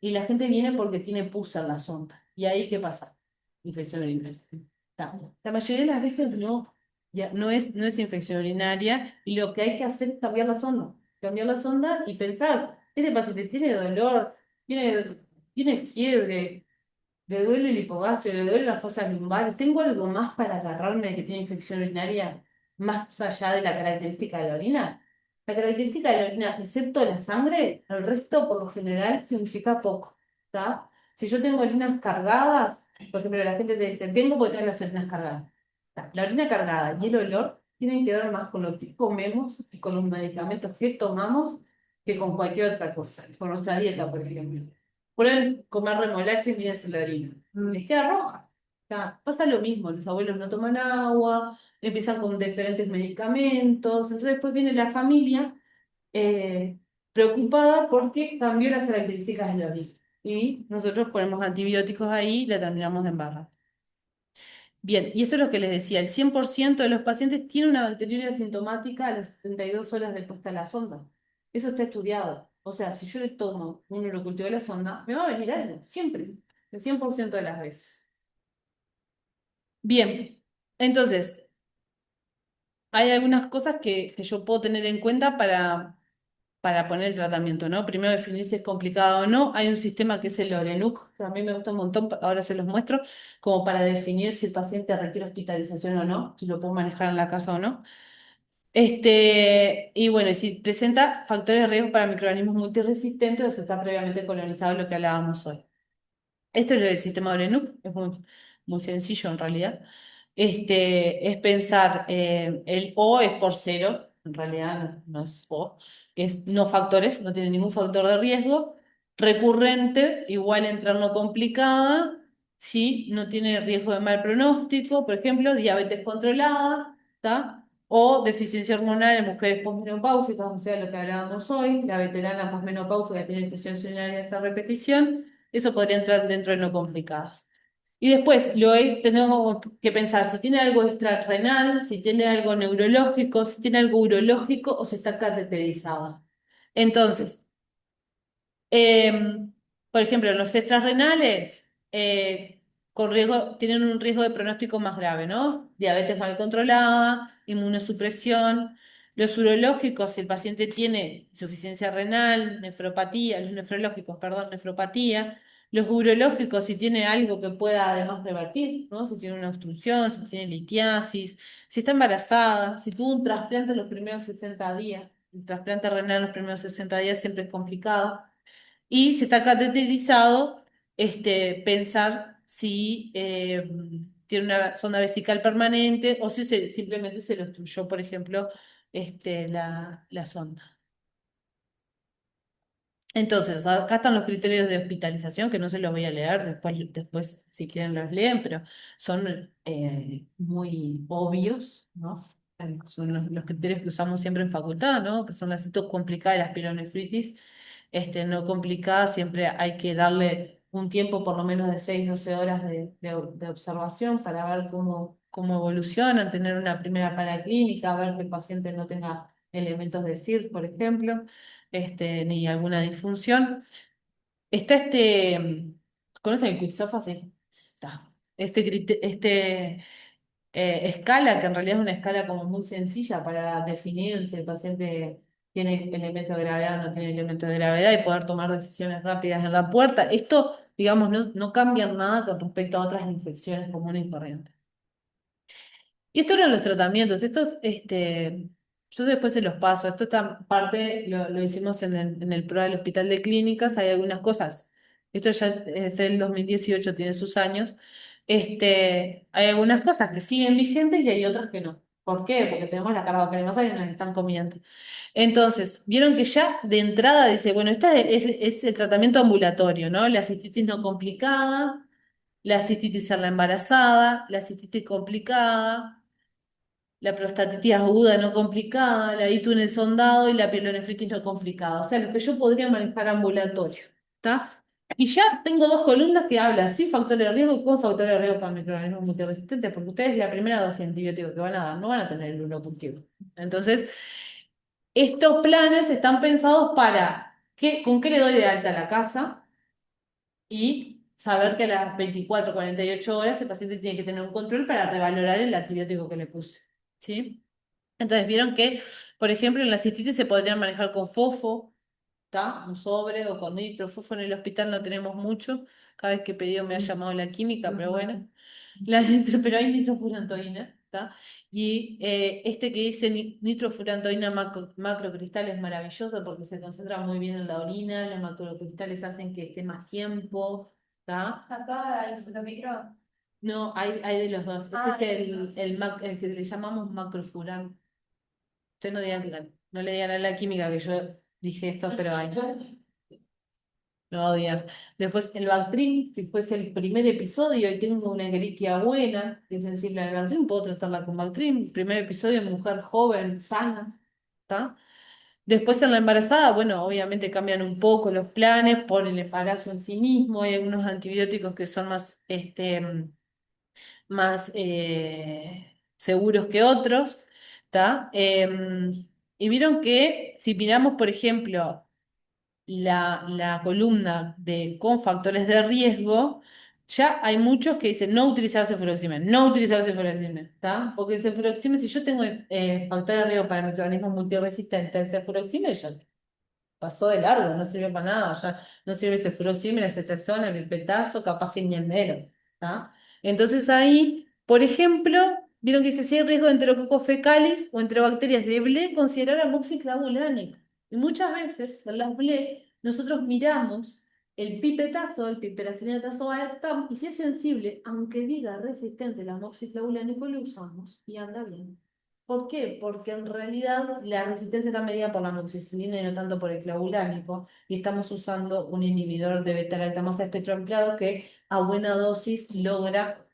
Y la gente viene porque tiene pus en la sonda. ¿Y ahí qué pasa? Infección urinaria. Está. La mayoría de las veces no, ya, no es infección urinaria y lo que hay que hacer es cambiar la sonda. Cambiar la sonda y pensar, este paciente tiene dolor, tiene fiebre, le duele el hipogastrio, le duele las fosas lumbares. ¿Tengo algo más para agarrarme de que tiene infección urinaria más allá de la característica de la orina? La característica de la orina, excepto la sangre, el resto por lo general significa poco, ¿está? Si yo tengo orinas cargadas, por ejemplo, la gente te dice, vengo porque tengo las orinas cargadas. La orina cargada y el olor tienen que ver más con lo que comemos y con los medicamentos que tomamos que con cualquier otra cosa, con nuestra dieta, por ejemplo. Pueden comer remolacha y mírense la orina. Les queda roja. Pasa lo mismo, los abuelos no toman agua, empiezan con diferentes medicamentos, entonces después viene la familia eh, preocupada porque cambió las características de la orina. Y nosotros ponemos antibióticos ahí y la terminamos de embarrar. Bien, y esto es lo que les decía, el 100% de los pacientes tiene una bacteriuria asintomática a las 72 horas de puesta a la sonda. Eso está estudiado. O sea, si yo le tomo un urocultivo de la sonda, me va a venir algo, siempre, el 100% de las veces. Bien, entonces, hay algunas cosas que yo puedo tener en cuenta para poner el tratamiento, ¿no? Primero definir si es complicado o no. Hay un sistema que es el ORENUC, que a mí me gusta un montón, ahora se los muestro, como para definir si el paciente requiere hospitalización o no, si lo puedo manejar en la casa o no. Y bueno, y si presenta factores de riesgo para microorganismos multiresistentes o si está previamente colonizado, lo que hablábamos hoy. Esto es lo del sistema ORENUC, es muy sencillo en realidad. Es pensar, el O es por cero, en realidad no es O, es no factores, no tiene ningún factor de riesgo. Recurrente, igual entrar no complicada, si no tiene riesgo de mal pronóstico, por ejemplo, diabetes controlada, ¿tá? O deficiencia hormonal en mujeres posmenopáusicas, o sea, lo que hablábamos hoy, la veterana posmenopáusica tiene infecciones urinarias a repetición, eso podría entrar dentro de no complicadas. Y después tengo que pensar si tiene algo extrarrenal, si tiene algo neurológico, si tiene algo urológico o si está cateterizada. Entonces, por ejemplo, los extrarrenales tienen un riesgo de pronóstico más grave, ¿no? Diabetes mal controlada, inmunosupresión. Los urológicos, si el paciente tiene insuficiencia renal, nefropatía, los nefrológicos, perdón, nefropatía. Los urológicos, si tiene algo que pueda además revertir, ¿no? Si tiene una obstrucción, si tiene litiasis, si está embarazada, si tuvo un trasplante en los primeros 60 días. El trasplante renal en los primeros 60 días siempre es complicado. Y si está cateterizado, pensar si tiene una sonda vesical permanente o si simplemente se lo obstruyó, por ejemplo, la sonda. Entonces, acá están los criterios de hospitalización, que no se los voy a leer, después si quieren los leen, pero son muy obvios, ¿no? Son los criterios que usamos siempre en facultad, ¿no? Que son la complicada y la espironefritis. No complicada, siempre hay que darle un tiempo por lo menos de 6 12 horas de observación para ver cómo evolucionan, tener una primera paraclínica, ver que el paciente no tenga elementos de CIRS, por ejemplo, ni alguna disfunción. Está ¿conocen el Quicksofa? Sí. Está. escala, que en realidad es una escala como muy sencilla para definir si el paciente tiene elemento de gravedad o no tiene elemento de gravedad y poder tomar decisiones rápidas en la puerta. Esto, digamos, no cambia nada con respecto a otras infecciones comunes y corrientes. Y estos eran los tratamientos. Yo después se los paso. Esto está parte, lo hicimos en el PROA del Hospital de Clínicas. Hay algunas cosas. Esto ya es del 2018, tiene sus años. Hay algunas cosas que siguen vigentes y hay otras que no. ¿Por qué? Porque tenemos la carga cremosa que nos están comiendo. Entonces, vieron que ya de entrada dice, bueno, es el tratamiento ambulatorio, ¿no? La cistitis no complicada, la cistitis en la embarazada, la cistitis complicada, la prostatitis aguda no complicada, la itúnel sondado y la pielonefritis no complicada. O sea, lo que yo podría manejar ambulatorio. ¿Está? Y ya tengo dos columnas que hablan sin factores de riesgo y con factores de riesgo para microorganismos multiresistentes, porque ustedes la primera dosis de antibiótico que van a dar no van a tener el urocultivo. Entonces, estos planes están pensados para con qué le doy de alta a la casa y saber que a las 24, 48 horas el paciente tiene que tener un control para revalorar el antibiótico que le puse. ¿Sí? Entonces vieron que, por ejemplo, en la cistitis se podrían manejar con fofo, ¿está? Un sobre o con nitro. Fofo en el hospital no tenemos mucho. Cada vez que he pedido me ha llamado la química, pero bueno. Pero hay nitrofurantoína, ¿está? Y este que dice nitrofurantoína macrocristal es maravilloso porque se concentra muy bien en la orina. Los macrocristales hacen que esté más tiempo, ¿está? Acá es lo micro. No, hay de los dos. Ese Ah, es el que le llamamos macrofuran. Usted no digan que no le digan a la química que yo dije esto, pero hay. Lo odian. Después el Bactrim, si fuese el primer episodio y tengo una Escherichia buena, que es sensible al Bactrim, puedo tratarla con Bactrim. Primer episodio, mujer joven, sana. ¿Está? Después en la embarazada, bueno, obviamente cambian un poco los planes por el embarazo en sí mismo. Hay algunos antibióticos que son más seguros que otros. ¿Está? Y vieron que si miramos, por ejemplo, la columna con factores de riesgo, ya hay muchos que dicen no utilizar cefuroximen, no utilizar cefuroximen, ¿está? Porque el cefuroximen, si yo tengo factores de riesgo para microorganismos multiresistentes, el cefuroximen ya pasó de largo, no sirvió para nada, ya no sirve el cefuroximen, el ceftriaxona, el petazo, capaz que ni el mero, ¿está? Entonces ahí, por ejemplo, vieron que dice si hay riesgo de enterococcus fecalis o enterobacterias de BLE, considerar amoxiclavulánico. Y muchas veces en las BLE nosotros miramos el pipetazo, el piperacilinato altam, y si es sensible, aunque diga resistente al amoxiclavulánico, lo usamos y anda bien. ¿Por qué? Porque en realidad la resistencia está medida por la amoxicilina y no tanto por el clavulánico, y estamos usando un inhibidor de beta-lactamasa espectroampliado que a buena dosis logra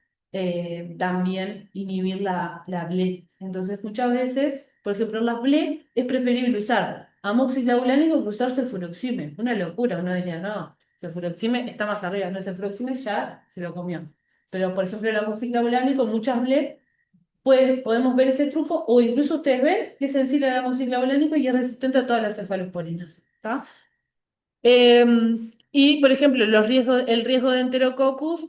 también inhibir la BLE. Entonces, muchas veces, por ejemplo, en las BLE es preferible usar amoxiclavulánico que usar sulfuroxime. Una locura, uno diría, no, sulfuroxime está más arriba, no, el sulfuroxime ya se lo comió. Pero, por ejemplo, el amoxiclavulánico, muchas BLE podemos ver ese truco, o incluso ustedes ven que es sensible al amoxiclavulánico y es resistente a todas las cefalosporinas. ¿Está? Y, por ejemplo, el riesgo de enterococcus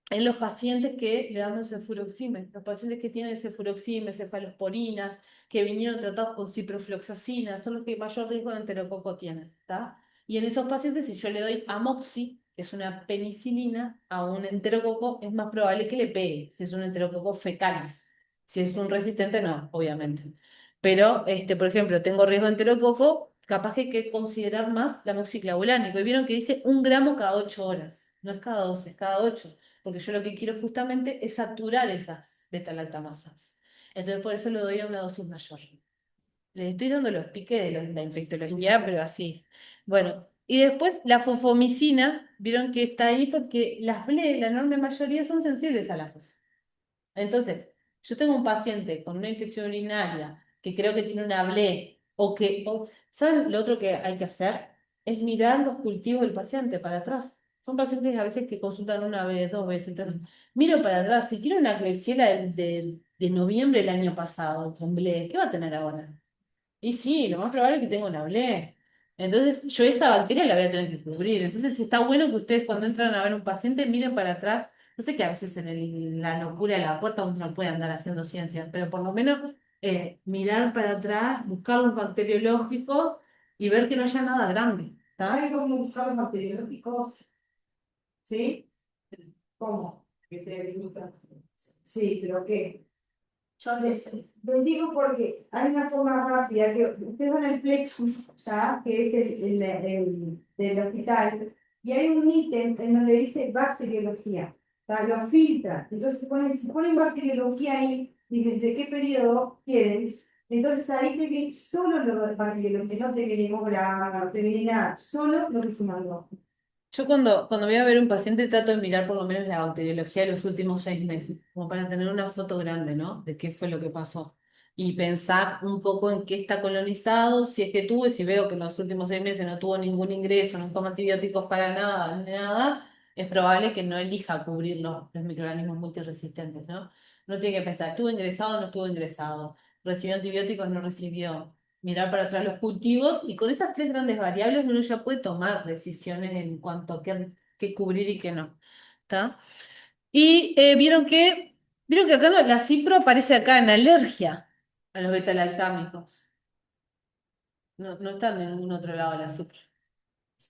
en los pacientes que le damos cefuroxime, los pacientes que tienen cefuroxime, cefalosporinas, que vinieron tratados con ciprofloxacina, son los que mayor riesgo de enterococo tienen. ¿Está? Y en esos pacientes, si yo le doy amoxi, que es una penicilina, a un enterococo, es más probable que le pegue, si es un enterococo fecalis. Si es un resistente, no, obviamente. Pero, por ejemplo, tengo riesgo de enterococo, capaz que hay que considerar más la amoxiclavulánico. Y vieron que dice 1 gramo cada 8 horas. No es cada 12, es cada 8. Porque yo lo que quiero justamente es saturar esas beta-lactamasas. Entonces, por eso lo doy a una dosis mayor. Les estoy dando los piques de la infectología, pero así. Bueno, y después la fofomicina, vieron que está ahí porque las BLE, la enorme mayoría, son sensibles a las ACE. Entonces, yo tengo un paciente con una infección urinaria que creo que tiene una BLE, ¿saben lo otro que hay que hacer? Es mirar los cultivos del paciente para atrás. Son pacientes a veces que consultan una vez, 2 veces, 3 veces. Miro para atrás, si tiene una Klebsiella de noviembre del año pasado con BLE, ¿qué va a tener ahora? Y sí, lo más probable es que tenga una BLE. Entonces, yo esa bacteria la voy a tener que cubrir. Entonces, está bueno que ustedes cuando entran a ver un paciente miren para atrás Yo sé que a veces en la locura de la puerta uno no puede andar haciendo ciencia, pero por lo menos mirar para atrás, buscar los bacteriológicos y ver que no haya nada grande. ¿Está? ¿Sabes cómo buscar los bacteriológicos? ¿Sí? ¿Cómo? Sí, pero ¿qué? Yo les digo porque hay una forma rápida que ustedes van al Plexus, ¿ya? Que es el del hospital, y hay un ítem en donde dice bacteriología, ¿tá? Lo filtra. Entonces si ponen bacteriología ahí y desde qué periodo quieren, entonces ahí te viene solo lo de bacteriología, no te viene hemograma, no te viene nada, solo lo que se mandó. Yo cuando voy a ver un paciente trato de mirar por lo menos la bacteriología de los últimos 6 meses, como para tener una foto grande, ¿no? De qué fue lo que pasó. Y pensar un poco en qué está colonizado, si es que tuvo, y si veo que en los últimos 6 meses no tuvo ningún ingreso, no toma antibióticos para nada, nada, es probable que no elija cubrir los microorganismos multiresistentes, ¿no? No tiene que pensar, ¿estuvo ingresado o no estuvo ingresado? ¿Recibió antibióticos o no recibió? Mirar para atrás los cultivos y con esas tres grandes variables uno ya puede tomar decisiones en cuanto a qué cubrir y qué no. ¿Está? Y vieron que acá la cipro aparece acá en alergia a los betalactámicos. No está en ningún otro lado la cipro.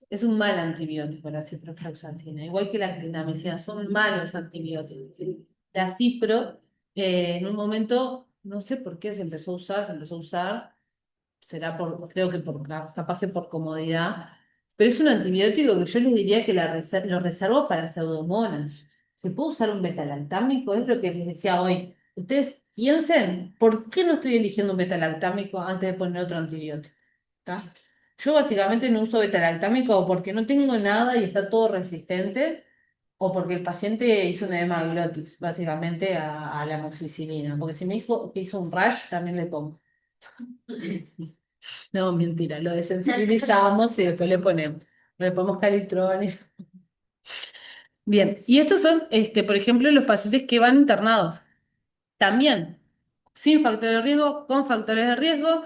Es un mal antibiótico la ciprofloxacina, igual que la clindamicina, son malos antibióticos. La cipro, en un momento, no sé por qué se empezó a usar será creo que capaz que por comodidad, pero es un antibiótico que yo les diría que lo reservo para pseudomonas. ¿Se puede usar un betalactámico? Es lo que les decía hoy. Ustedes piensen, ¿por qué no estoy eligiendo un betalactámico antes de poner otro antibiótico? ¿Está? Yo básicamente no uso betalactámico o porque no tengo nada y está todo resistente, o porque el paciente hizo una hemaglotis, básicamente a la amoxicilina. Porque si me dijo que hizo un rash, también le pongo. No, mentira, lo desensibilizamos y después le ponemos calitrón. Bien, y estos son, por ejemplo, los pacientes que van internados. También, sin factores de riesgo, con factores de riesgo,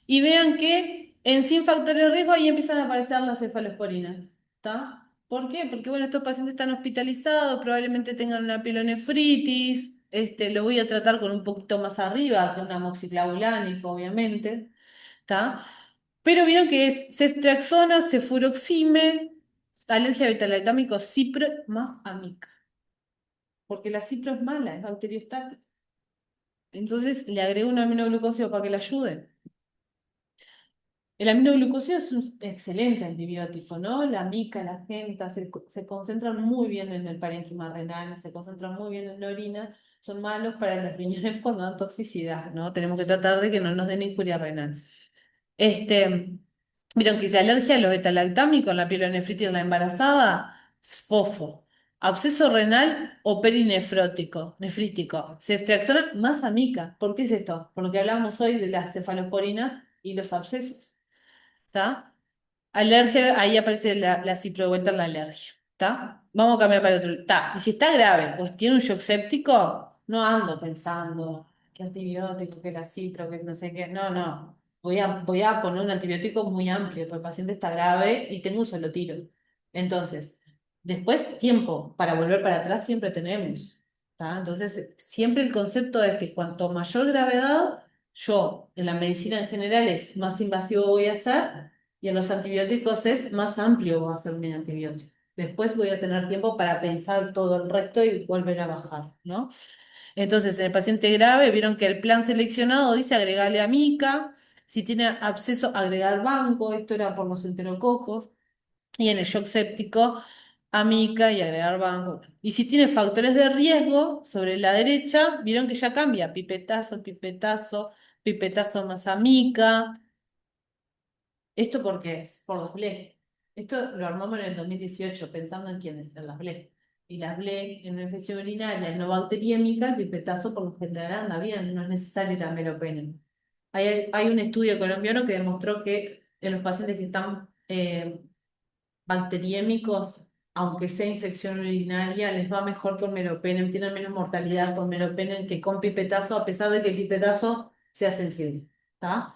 y vean que en sin factores de riesgo ahí empiezan a aparecer las cefalosporinas. ¿Está? ¿Por qué? Porque, bueno, estos pacientes están hospitalizados, probablemente tengan una pielonefritis, lo voy a tratar con un poquito más arriba, con una amoxiclavulánico, obviamente. ¿Está? Pero vieron que es ceftriaxona, cefuroxime, alergia beta-lactámico, cipro más amica. Porque la cipro es mala, es bacteriostática. Entonces le agrego un aminoglucósido para que le ayude. El aminoglucósido es un excelente antibiótico, ¿no? La mica, la genta se concentran muy bien en el parénquima renal, se concentran muy bien en la orina, son malos para los riñones cuando dan toxicidad, ¿no? Tenemos que tratar de que no nos den injuria renal. Vieron que dice alergia a los betalactámicos, la pielonefritis en la embarazada, fofo. Absceso renal o perinefrótico, nefrítico. Ceftriaxona más amica. ¿Por qué es esto? Porque hablamos hoy de las cefalosporinas y los abscesos. ¿Está? Alergia, ahí aparece la ciprovuelta en la alergia. ¿Está? Vamos a cambiar para otro. ¿Está? Y si está grave, pues tiene un shock séptico, no ando pensando qué antibiótico, qué la cipro, que no sé qué. No, no. Voy a poner un antibiótico muy amplio, porque el paciente está grave y tengo un solo tiro. Entonces, después, tiempo para volver para atrás siempre tenemos. ¿Está? Entonces, siempre el concepto es que cuanto mayor gravedad, yo en la medicina en general es más invasivo voy a hacer y en los antibióticos es más amplio va a ser mi antibiótico. Después voy a tener tiempo para pensar todo el resto y volver a bajar, ¿no? Entonces, en el paciente grave, vieron que el plan seleccionado dice agregarle amica, si tiene absceso, agregar banco, esto era por los enterococos, y en el shock séptico, amica y agregar banco. Y si tiene factores de riesgo, sobre la derecha, vieron que ya cambia, pipetazo, pipetazo, pipetazo más amica. ¿Esto por qué es? Por los BLE. Esto lo armamos en el 2018 pensando en quiénes, en las BLE. Y las BLE en una infección urinaria no bacteriémica, el pipetazo por lo general anda bien, no es necesario la meropenem. Hay un estudio colombiano que demostró que en los pacientes que están bacteriémicos, aunque sea infección urinaria, les va mejor con meropenem, tienen menos mortalidad con meropenem que con pipetazo, a pesar de que el pipetazo sea sensible. ¿Está?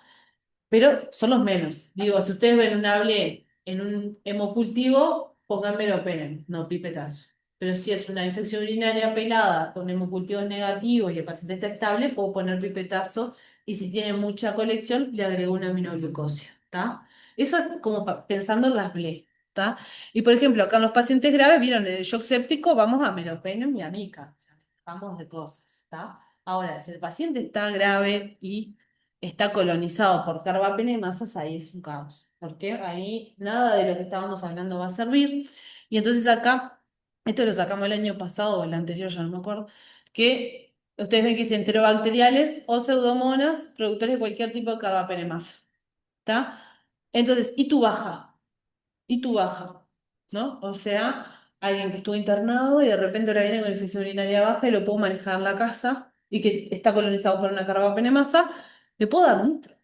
Pero son los menos. Digo, si ustedes ven un hable en un hemocultivo, pongan meropenem, no pipetazo. Pero si es una infección urinaria pelada con hemocultivos negativos y el paciente está estable, puedo poner pipetazo y si tiene mucha colección, le agrego una aminoglucosia, ¿está? Eso es como pensando en las BLE, ¿está? Y por ejemplo, acá en los pacientes graves, vieron, en el shock séptico vamos a meropenem y amica, o sea, vamos de cosas, ¿está? Ahora, si el paciente está grave y está colonizado por carbapenemasas, ahí es un caos, porque ahí nada de lo que estábamos hablando va a servir. Y entonces acá, esto lo sacamos el año pasado o el anterior, ya no me acuerdo, que ustedes ven que es enterobacteriales o pseudomonas, productores de cualquier tipo de carbapenemasa, ¿está? Entonces, y tu baja, ¿no? O sea, alguien que estuvo internado y de repente ahora viene con infección urinaria baja y lo puedo manejar en la casa y que está colonizado por una carbapenemasa, le puedo dar nitro.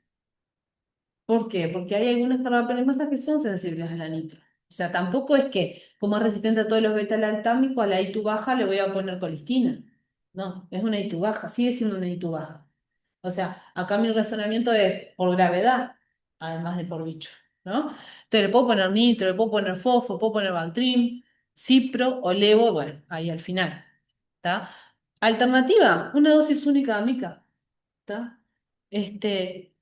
¿Por qué? Porque hay algunas carbapenemasas que son sensibles a la nitro. O sea, tampoco es que, como es resistente a todos los beta-lactámicos, a la ITU baja le voy a poner colistina. No, es una ITU baja, sigue siendo una ITU baja. O sea, acá mi razonamiento es por gravedad, además de por bicho, ¿no? Entonces le puedo poner nitro, le puedo poner fosfo, puedo poner Bactrim, Cipro o Levo, bueno, ahí al final, ¿está? Alternativa, una dosis única de amica, ¿está? Este,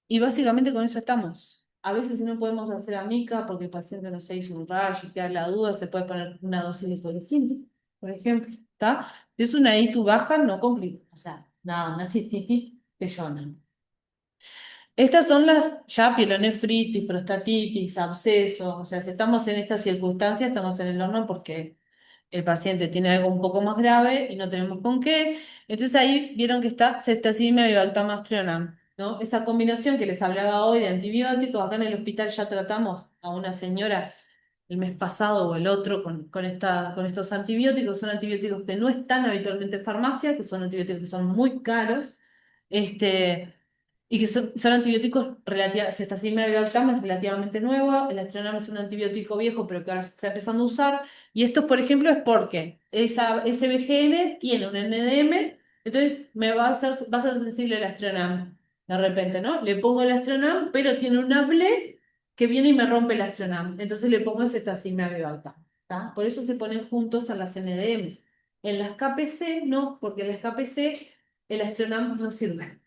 y básicamente con eso estamos. A veces si no podemos hacer amica porque el paciente no se hizo un rayo y queda la duda, se puede poner una dosis de colistina, por ejemplo, ¿está? Si es una ITU baja, no complica, o sea, nada, una cistitis peyona. Estas son las ya pielonefritis, prostatitis, absceso, o sea, si estamos en estas circunstancias, estamos en el horno porque el paciente tiene algo un poco más grave y no tenemos con qué. Entonces ahí vieron que está cestazimia vivaltamastrionam, ¿no? Esa combinación que les hablaba hoy de antibióticos, acá en el hospital ya tratamos a una señora el mes pasado o el otro con estos antibióticos. Son antibióticos que no están habitualmente en farmacia, que son antibióticos que son muy caros. Y que son antibióticos relativamente, cestazimia vivalcam es relativamente nuevo, el astronam es un antibiótico viejo, pero que ahora se está empezando a usar, y esto, por ejemplo, es porque ese BGN tiene un NDM, entonces va a ser sensible el astronam, de repente, ¿no? Le pongo el astronam, pero tiene una BLE que viene y me rompe el astronam, entonces le pongo el cestazimia vivalcam, ¿tá? Por eso se ponen juntos a las NDM. En las KPC no, porque en las KPC el astronam no sirve.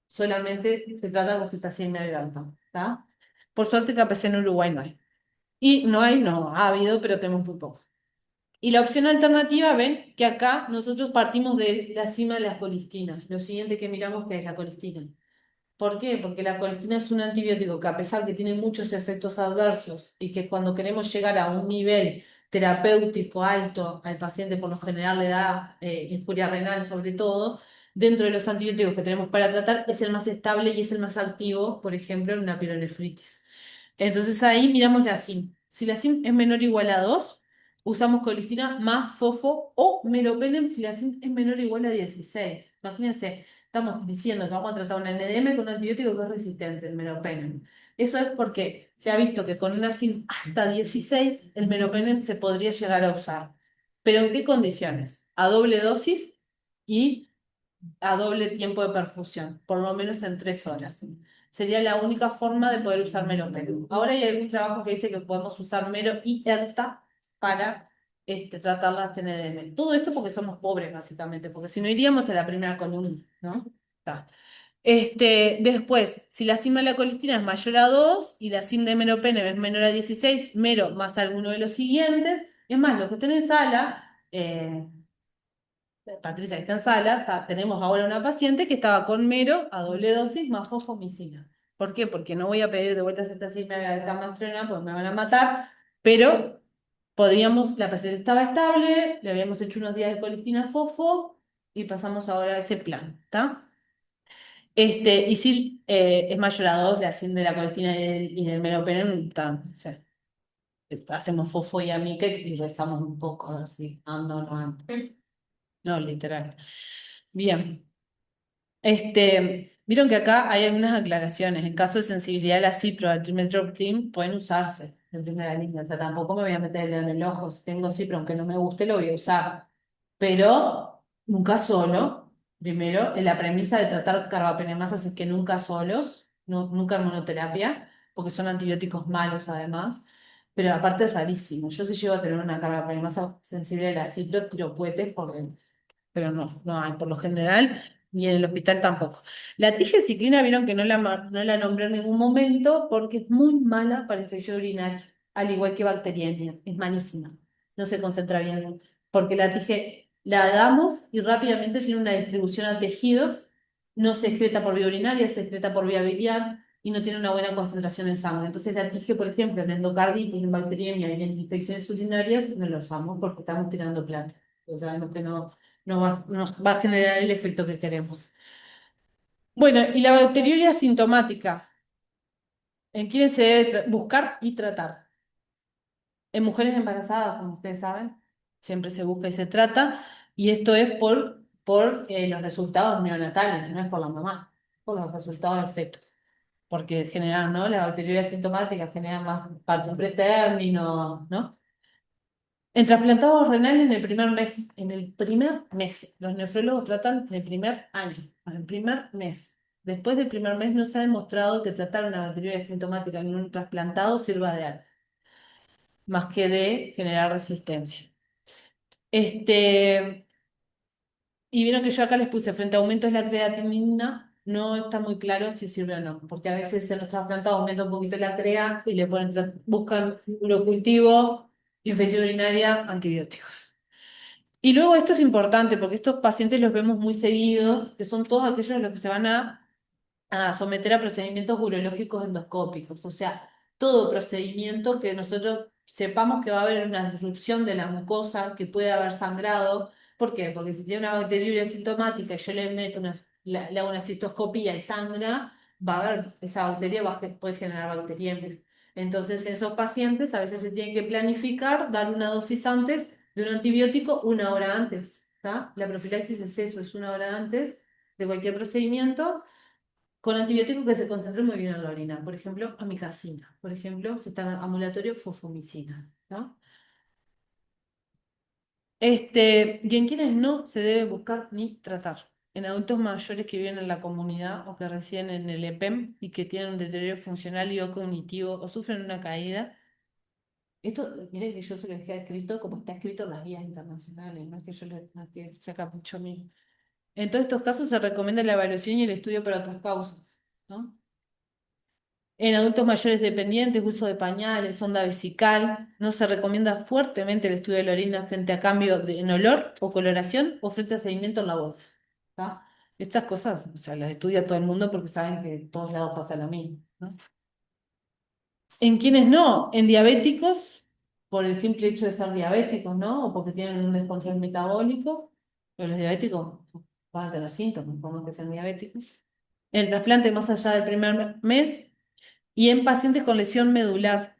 Solamente se trata de cetacea vivalcam, ¿está? Por suerte KPC en Uruguay no hay. Y no hay, no, ha habido, pero tenemos muy poco. Y la opción alternativa, ven que acá nosotros partimos de la cima de las colistinas. Lo siguiente que miramos que es la colistina. ¿Por qué? Porque la colistina es un antibiótico que a pesar que tiene muchos efectos adversos y que cuando queremos llegar a un nivel terapéutico alto al paciente por lo general le da injuria renal sobre todo, dentro de los antibióticos que tenemos para tratar es el más estable y es el más activo, por ejemplo, en una pielonefritis. Entonces ahí miramos la SIM. Si la SIM es menor o igual a 2, usamos colistina más fofo o meropenem si la SIM es menor o igual a 16. Imagínense. Estamos diciendo que vamos a tratar un NDM con un antibiótico que es resistente, el meropenem. Eso es porque se ha visto que con una SIM hasta 16 el meropenem se podría llegar a usar. ¿Pero en qué condiciones? A doble dosis y a doble tiempo de perfusión, por lo menos en 3 horas. Sería la única forma de poder usar meropenem. Ahora hay algún trabajo que dice que podemos usar mero y ERTA para tratar las NDM. Todo esto porque somos pobres, básicamente, porque si no iríamos a la primera columna, ¿no? Está. Después, si la SIM de la colistina es mayor a 2 y la SIM de meropenem es menor a 16, mero más alguno de los siguientes. Es más, los que estén en sala, Patricia que está en sala, tenemos ahora una paciente que estaba con mero a doble dosis más fosfomicina. ¿Por qué? Porque no voy a pedir de vuelta esta SIM de camastrona, pues me van a matar, pero podríamos, la paciente estaba estable, le habíamos hecho unos días de colistina fosfo y pasamos ahora a ese plan, ¿está? Y si es mayor a 2, la SIM de la colistina y del meropenem, o sea, hacemos fofo y amique y rezamos un poco a ver si anda o no anda. No, literal. Bien. Vieron que acá hay algunas aclaraciones. En caso de sensibilidad a la cipro, al trimestoprim, pueden usarse en primera línea. O sea, tampoco me voy a meter el dedo en el ojo. Si tengo cipro, aunque no me guste, lo voy a usar. Pero nunca solo. Primero, en la premisa de tratar carbapenemasas es que nunca solos, nunca en monoterapia, porque son antibióticos malos además. pero aparte es rarísimo. Yo si llego a tener una carga venenosa sensible a la cipro, tiro cohetes pero no hay, por lo general, ni en el hospital tampoco. La tigeciclina vieron que no la nombré en ningún momento porque es muy mala para infección urinaria, al igual que bacteriemia, es malísima, no se concentra bien, porque la tige la damos y rápidamente tiene una distribución a tejidos, no se excreta por vía urinaria, se excreta por vía biliar y no tiene una buena concentración en sangre. Entonces la tige, por ejemplo, en endocarditis, en bacteriemia y en infecciones urinarias, no la usamos porque estamos tirando plata. O sabemos que no va a generar el efecto que queremos. Bueno, y la bacteriuria asintomática. ¿En quiénes se debe buscar y tratar? En mujeres embarazadas, como ustedes saben, siempre se busca y se trata, y esto es por los resultados neonatales, no es por la mamá, por los resultados del feto. Porque generan, ¿no? La bacteriuria asintomática genera más partos pretérminos, ¿no? En trasplantados renales en el primer mes, los nefrólogos tratan en el primer año, en el primer mes. Después del primer mes no se ha demostrado que tratar una bacteria asintomática en un trasplantado sirva de algo, más que de generar resistencia. Y vieron que yo acá les puse frente a aumentos de la creatinina, no está muy claro si sirve o no, porque a veces en los trasplantados aumenta un poquito la crea y le ponen, buscan urocultivo, infección urinaria, antibióticos. Y luego esto es importante porque estos pacientes los vemos muy seguidos, que son todos aquellos los que se van a someter a procedimientos urológicos endoscópicos. O sea, todo procedimiento que nosotros sepamos que va a haber una disrupción de la mucosa, que puede haber sangrado. ¿Por qué? Porque si tiene una bacteriuria sintomática y yo le meto le hago una cistoscopía y sangra, va a haber, esa bacteria puede generar bacteriemia. Entonces, en esos pacientes a veces se tiene que planificar, dar una dosis antes de un antibiótico una hora antes. ¿Tá? La profilaxis es eso, es una hora antes de cualquier procedimiento con antibióticos que se concentren muy bien en la orina. Por ejemplo, amicacina. Por ejemplo, si está ambulatorio, fofomicina. ¿No? Y en quienes no se debe buscar ni tratar. En adultos mayores que viven en la comunidad o que residen en el EPEM y que tienen un deterioro funcional y o cognitivo o sufren una caída. Esto, mire que yo se lo dejé escrito como está escrito en las guías internacionales, no es que yo no es que saca mucho mío. En todos estos casos se recomienda la evaluación y el estudio para otras causas, ¿no? En adultos mayores dependientes, uso de pañales, sonda vesical, no se recomienda fuertemente el estudio de la orina frente a cambio en olor o coloración o frente a sedimento en la bolsa. ¿Tá? Estas cosas, o sea, las estudia todo el mundo porque saben que en todos lados pasa lo mismo, ¿no? En quienes no, en diabéticos, por el simple hecho de ser diabéticos, ¿no? O porque tienen un descontrol metabólico, pero los diabéticos van a tener síntomas, como que sean diabéticos. El trasplante más allá del primer mes y en pacientes con lesión medular.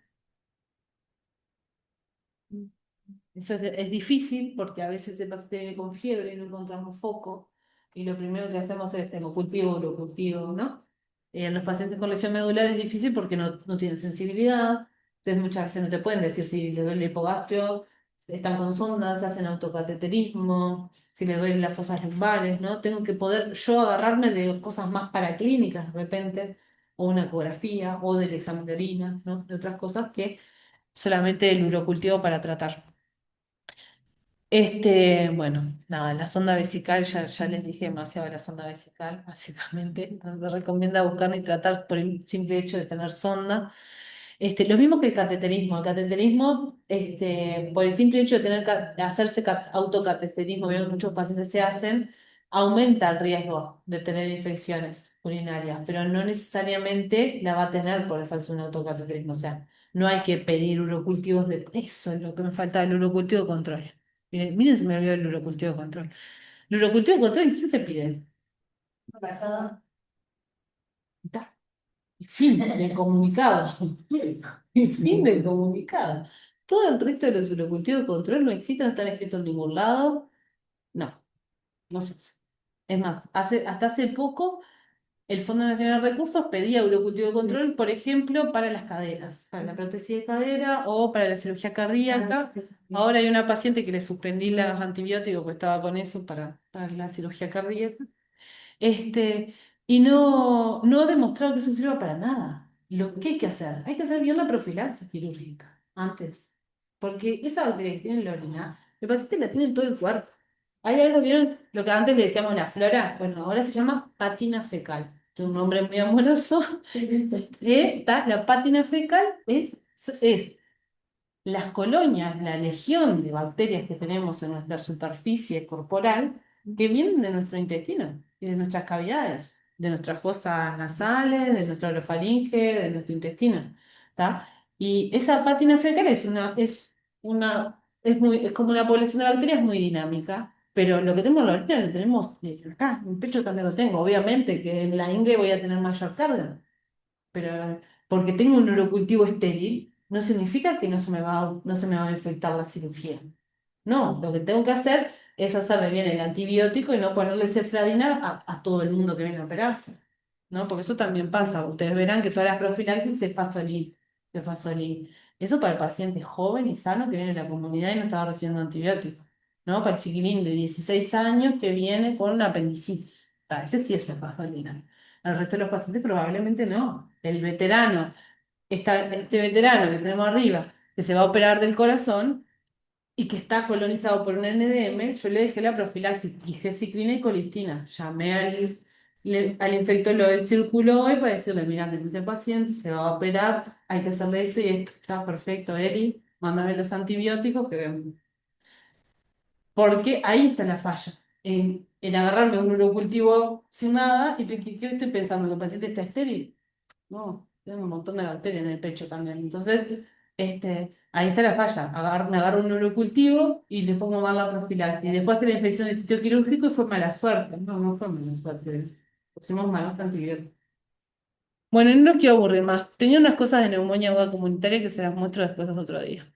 Eso es difícil porque a veces el paciente viene con fiebre y no encontramos foco y lo primero que hacemos es lo cultivo, ¿no? En los pacientes con lesión medular es difícil porque no tienen sensibilidad, entonces muchas veces no te pueden decir si les duele el hipogastrio, están con sondas, hacen autocateterismo, si les duelen las fosas lumbares, ¿no? Tengo que poder yo agarrarme de cosas más paraclínicas de repente, o una ecografía, o del examen de orina, ¿no? De otras cosas que solamente el urocultivo para tratar. Bueno, nada, la sonda vesical, ya les dije demasiado de la sonda vesical, básicamente. No se recomienda buscar ni tratar por el simple hecho de tener sonda. Lo mismo que el cateterismo. El cateterismo, por el simple hecho de hacerse autocateterismo, veo que muchos pacientes se hacen, aumenta el riesgo de tener infecciones urinarias, pero no necesariamente la va a tener por hacerse un autocateterismo. O sea, no hay que pedir urocultivos de eso, es lo que me falta el urocultivo de control. Miren, se me olvidó el urocultivo de control. El urocultivo de control, ¿quién se pide? Pasada. Está. Fin del comunicado. Fin del comunicado. Todo el resto de los urocultivos de control no existen, no están escritos en ningún lado. No, no sé. Es más, hasta hace poco el Fondo Nacional de Recursos pedía urocultivo de control, por ejemplo, para las caderas, para la prótesis de cadera o para la cirugía cardíaca. Ahora hay una paciente que le suspendí los antibióticos porque estaba con eso para la cirugía cardíaca. Y no ha demostrado que eso sirva para nada. Lo que hay que hacer bien la profilaxis quirúrgica. antes. Porque esa bacteria que tiene en la orina, el paciente la tiene en todo el cuerpo. Hay algo, ¿vieron? Lo que antes le decíamos la flora, bueno, ahora se llama pátina fecal. Es un nombre muy amoroso. La pátina fecal es las colonias, la legión de bacterias que tenemos en nuestra superficie corporal que vienen de nuestro intestino y de nuestras cavidades, de nuestras fosas nasales, de nuestra orofaringe, de nuestro intestino, ¿tá? Y esa pátina fecal es como una población de bacterias muy dinámica, pero lo que tenemos en la orina lo tenemos acá, en el pecho también lo tengo, obviamente que en la ingle voy a tener mayor carga. Pero porque tengo un urocultivo estéril, no significa que no se me va a infectar la cirugía. No, lo que tengo que hacer es hacerle bien el antibiótico y no ponerle cefradina a todo el mundo que viene a operarse. ¿No? Porque eso también pasa. Ustedes verán que todas las profilaxis es Fasolin, de Fasolin. Eso para el paciente joven y sano que viene de la comunidad y no estaba recibiendo antibióticos. ¿No? Para el chiquilín de 16 años que viene con una apendicitis. Ese sí es Fasolina. El resto de los pacientes probablemente no. El veterano, este veterano que tenemos arriba, que se va a operar del corazón y que está colonizado por un NDM, yo le dejé la profilaxis, dihexiclina y colistina. Llamé al infectólogo del círculo hoy para decirle, mira, tenés este paciente, se va a operar, hay que hacerle esto y esto. Está perfecto, Eli, mándame los antibióticos que vemos. Porque ahí está la falla. En agarrarme un urocultivo sin nada y ¿qué estoy pensando? ¿Que el paciente está estéril? No, tengo un montón de bacterias en el pecho también. Entonces, ahí está la falla. Me agarro un urocultivo y le pongo mal la profilaxis. Y después hace la infección del sitio quirúrgico y fue mala suerte. No, no fue mala suerte. Pusimos malos antibióticos. Bueno, no los quiero aburrir más. Tenía unas cosas de neumonía aguda comunitaria que se las muestro después otro día.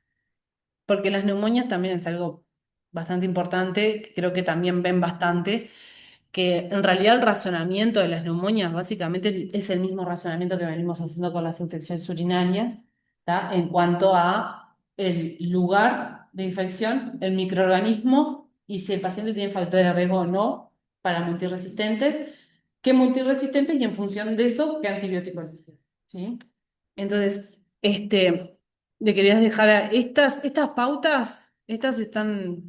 Porque las neumonias también es algo bastante importante, que creo que también ven bastante, que en realidad el razonamiento de las neumonias básicamente es el mismo razonamiento que venimos haciendo con las infecciones urinarias, ¿tá? En cuanto a el lugar de infección, el microorganismo y si el paciente tiene factores de riesgo o no para multiresistentes, qué multiresistentes y en función de eso, qué antibiótico elegir, ¿sí? Entonces, le querías dejar estas pautas,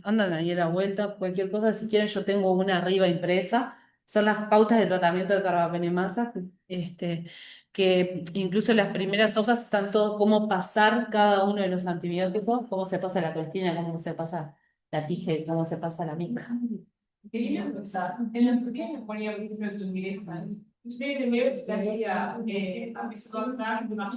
andan ahí a la vuelta, cualquier cosa, si quieren, yo tengo una arriba impresa, son las pautas de tratamiento de carbapenemasa, que incluso las primeras hojas están todo cómo pasar cada uno de los antibióticos, cómo se pasa la cristina, cómo se pasa la tija, cómo se pasa la mica. Quería empezar. En la primera ponía, por ejemplo, que ingresan. Usted primero estaría empezó a hablar de más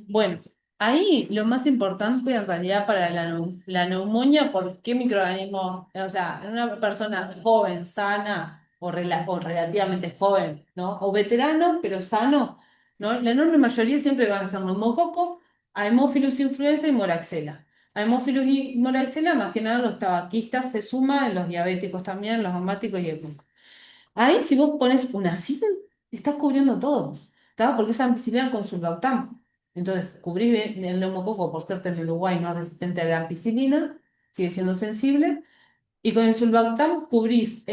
Bueno, ahí lo más importante en realidad para la neumonía, ¿por qué microorganismo? O sea, en una persona joven, sana o relativamente joven, ¿no? O veterano, pero sano, ¿no? La enorme mayoría siempre van a ser neumococo, Haemophilus influenza y moraxella. Haemophilus y moraxella, más que nada los tabaquistas se suman, los diabéticos también, los asmáticos y el ahí, si vos pones una ampicilina, estás cubriendo todo, ¿está? Porque es ampicilina con sulbactam. Entonces, cubrís bien el neumococo, por suerte en Uruguay no es resistente a la ampicilina, sigue siendo sensible, y con el sulbactam cubrís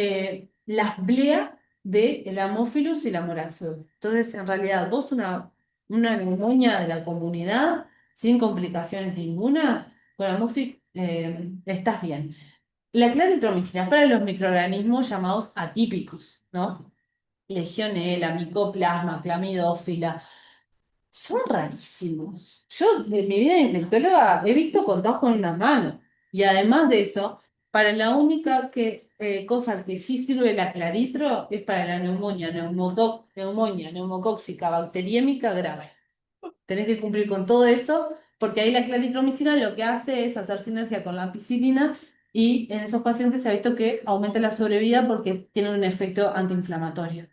las blea del Haemophilus y la moraxella. Entonces, en realidad, vos una neumonía de la comunidad, sin complicaciones ninguna, con amoxi estás bien. La claritromicina es para los microorganismos llamados atípicos, ¿no? Legionela, micoplasma, clamidófila. Son rarísimos. Yo, de mi vida de infectóloga, he visto contados con una mano. Y además de eso, para la única cosa que sí sirve la claritro es para la neumonía, neumonía neumocóxica bacteriémica grave. Tenés que cumplir con todo eso, porque ahí la claritromicina lo que hace es hacer sinergia con la ampicilina y en esos pacientes se ha visto que aumenta la sobrevida porque tiene un efecto antiinflamatorio.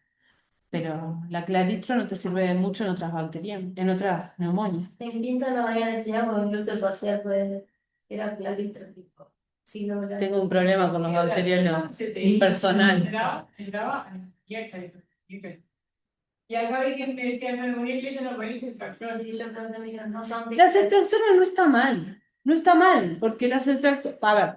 Pero la claritro no te sirve de mucho en otras bacterias, en otras neumonias. En quinto nos habían enseñado porque incluso el parcial era clarito, tipo. Sí, no, Tengo un problema con los bacteriólogos personal. Y acá vi que me decía, no, yo no parece extracción. Sí, yo creo que me dijeron, no son Las extracciones no está mal, no está mal, porque las extracciones, a ver,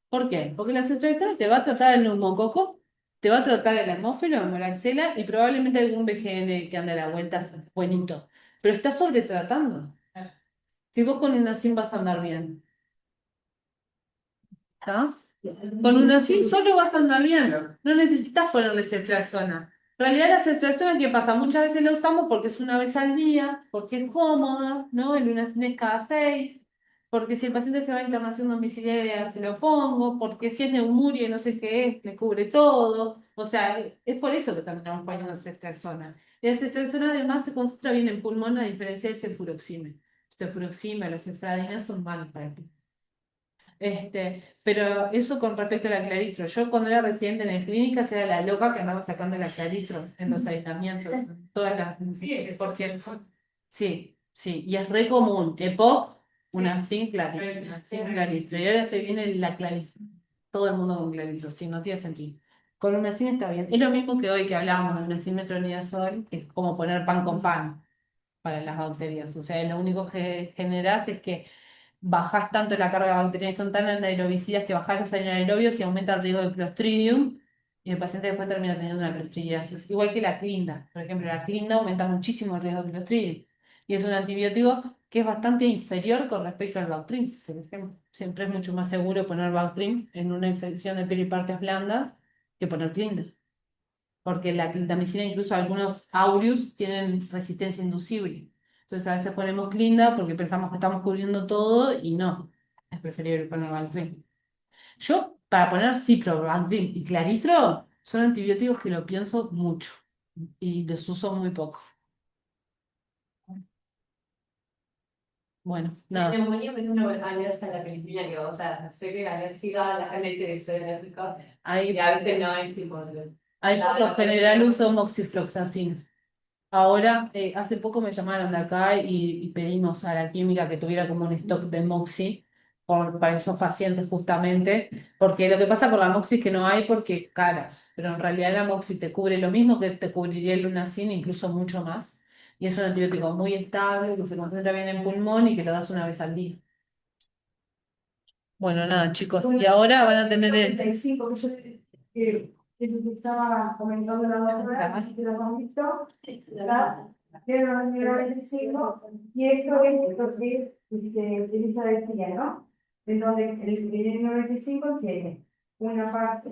¿por qué? Porque las extracciones te va a tratar el neumococo te va a tratar el hemófilo, moraxela y probablemente algún BGN que ande a la vuelta buenito. Pero está sobretratando. Si vos con una SIM vas a andar bien. ¿Está? Con una SIM solo vas a andar bien. No necesitas ponerle ceftriaxona. En realidad la ceftriaxona, ¿qué pasa? Muchas veces la usamos porque es una vez al día, porque es cómoda, ¿no? El lunafine es cada 6, porque si el paciente se va a internación domiciliaria se lo pongo, porque si es neumonía y no sé qué es, le cubre todo. O sea, es por eso que también estamos poniendo ceftriaxona. Y la ceftriaxona además se concentra bien en pulmón a diferencia del cefuroxime. Cefuroxime, la cefradina son malos para el pulmón. Pero eso con respecto a la claritro. Yo cuando era residente en el clínicas era la loca que andaba sacando la claritro en los aislamientos. Todas las, porque, sí, sí, y es re común. EPOC, una sin claritro, una sin claritro. Y ahora se viene la claritro. Todo el mundo con claritro, sí, no tiene sentido. Con una sin está bien. Es lo mismo que hoy que hablábamos de una sin metronidazol, que es como poner pan con pan para las bacterias. O sea, lo único que generas es que bajás tanto la carga bacteriana y son tan anaerobicidas que bajás los anaerobios y aumenta el riesgo de Clostridium y el paciente después termina teniendo una clostridiasis. Igual que la clinda. Por ejemplo, la clinda aumenta muchísimo el riesgo de Clostridium y es un antibiótico que es bastante inferior con respecto al Bactrim. Por ejemplo, siempre es mucho más seguro poner Bactrim en una infección de peripartes blandas que poner clinda. Porque la clindamicina, incluso algunos aureus tienen resistencia inducible. Entonces a veces ponemos clinda porque pensamos que estamos cubriendo todo y no. Es preferible poner Bactrim. Yo, para poner Cipro, Bactrim y Claritro, son antibióticos que lo pienso mucho y los uso muy poco. Bueno, La nada. neumonía me da una alerta a la penicilina, que, o sea, sé que alérgica a la gente que soy alérgica, Ahí, y a veces no es tipo. ahí por lo general uso moxifloxacin. Ahora, hace poco me llamaron de acá y pedimos a la química que tuviera como un stock de Moxi para esos pacientes justamente, porque lo que pasa con la Moxi es que no hay porque es cara, pero en realidad la Moxi te cubre lo mismo que te cubriría el Lunacin, incluso mucho más, y es un antibiótico muy estable, que se concentra bien en pulmón y que lo das una vez al día. Bueno, nada, chicos, y ahora van a tener el... 35 que yo estaba comentando la doctora, así que lo hemos visto, ¿verdad? Pero el número 25, y esto es lo que Elisa decía, ¿no? En donde el número 25 tiene una parte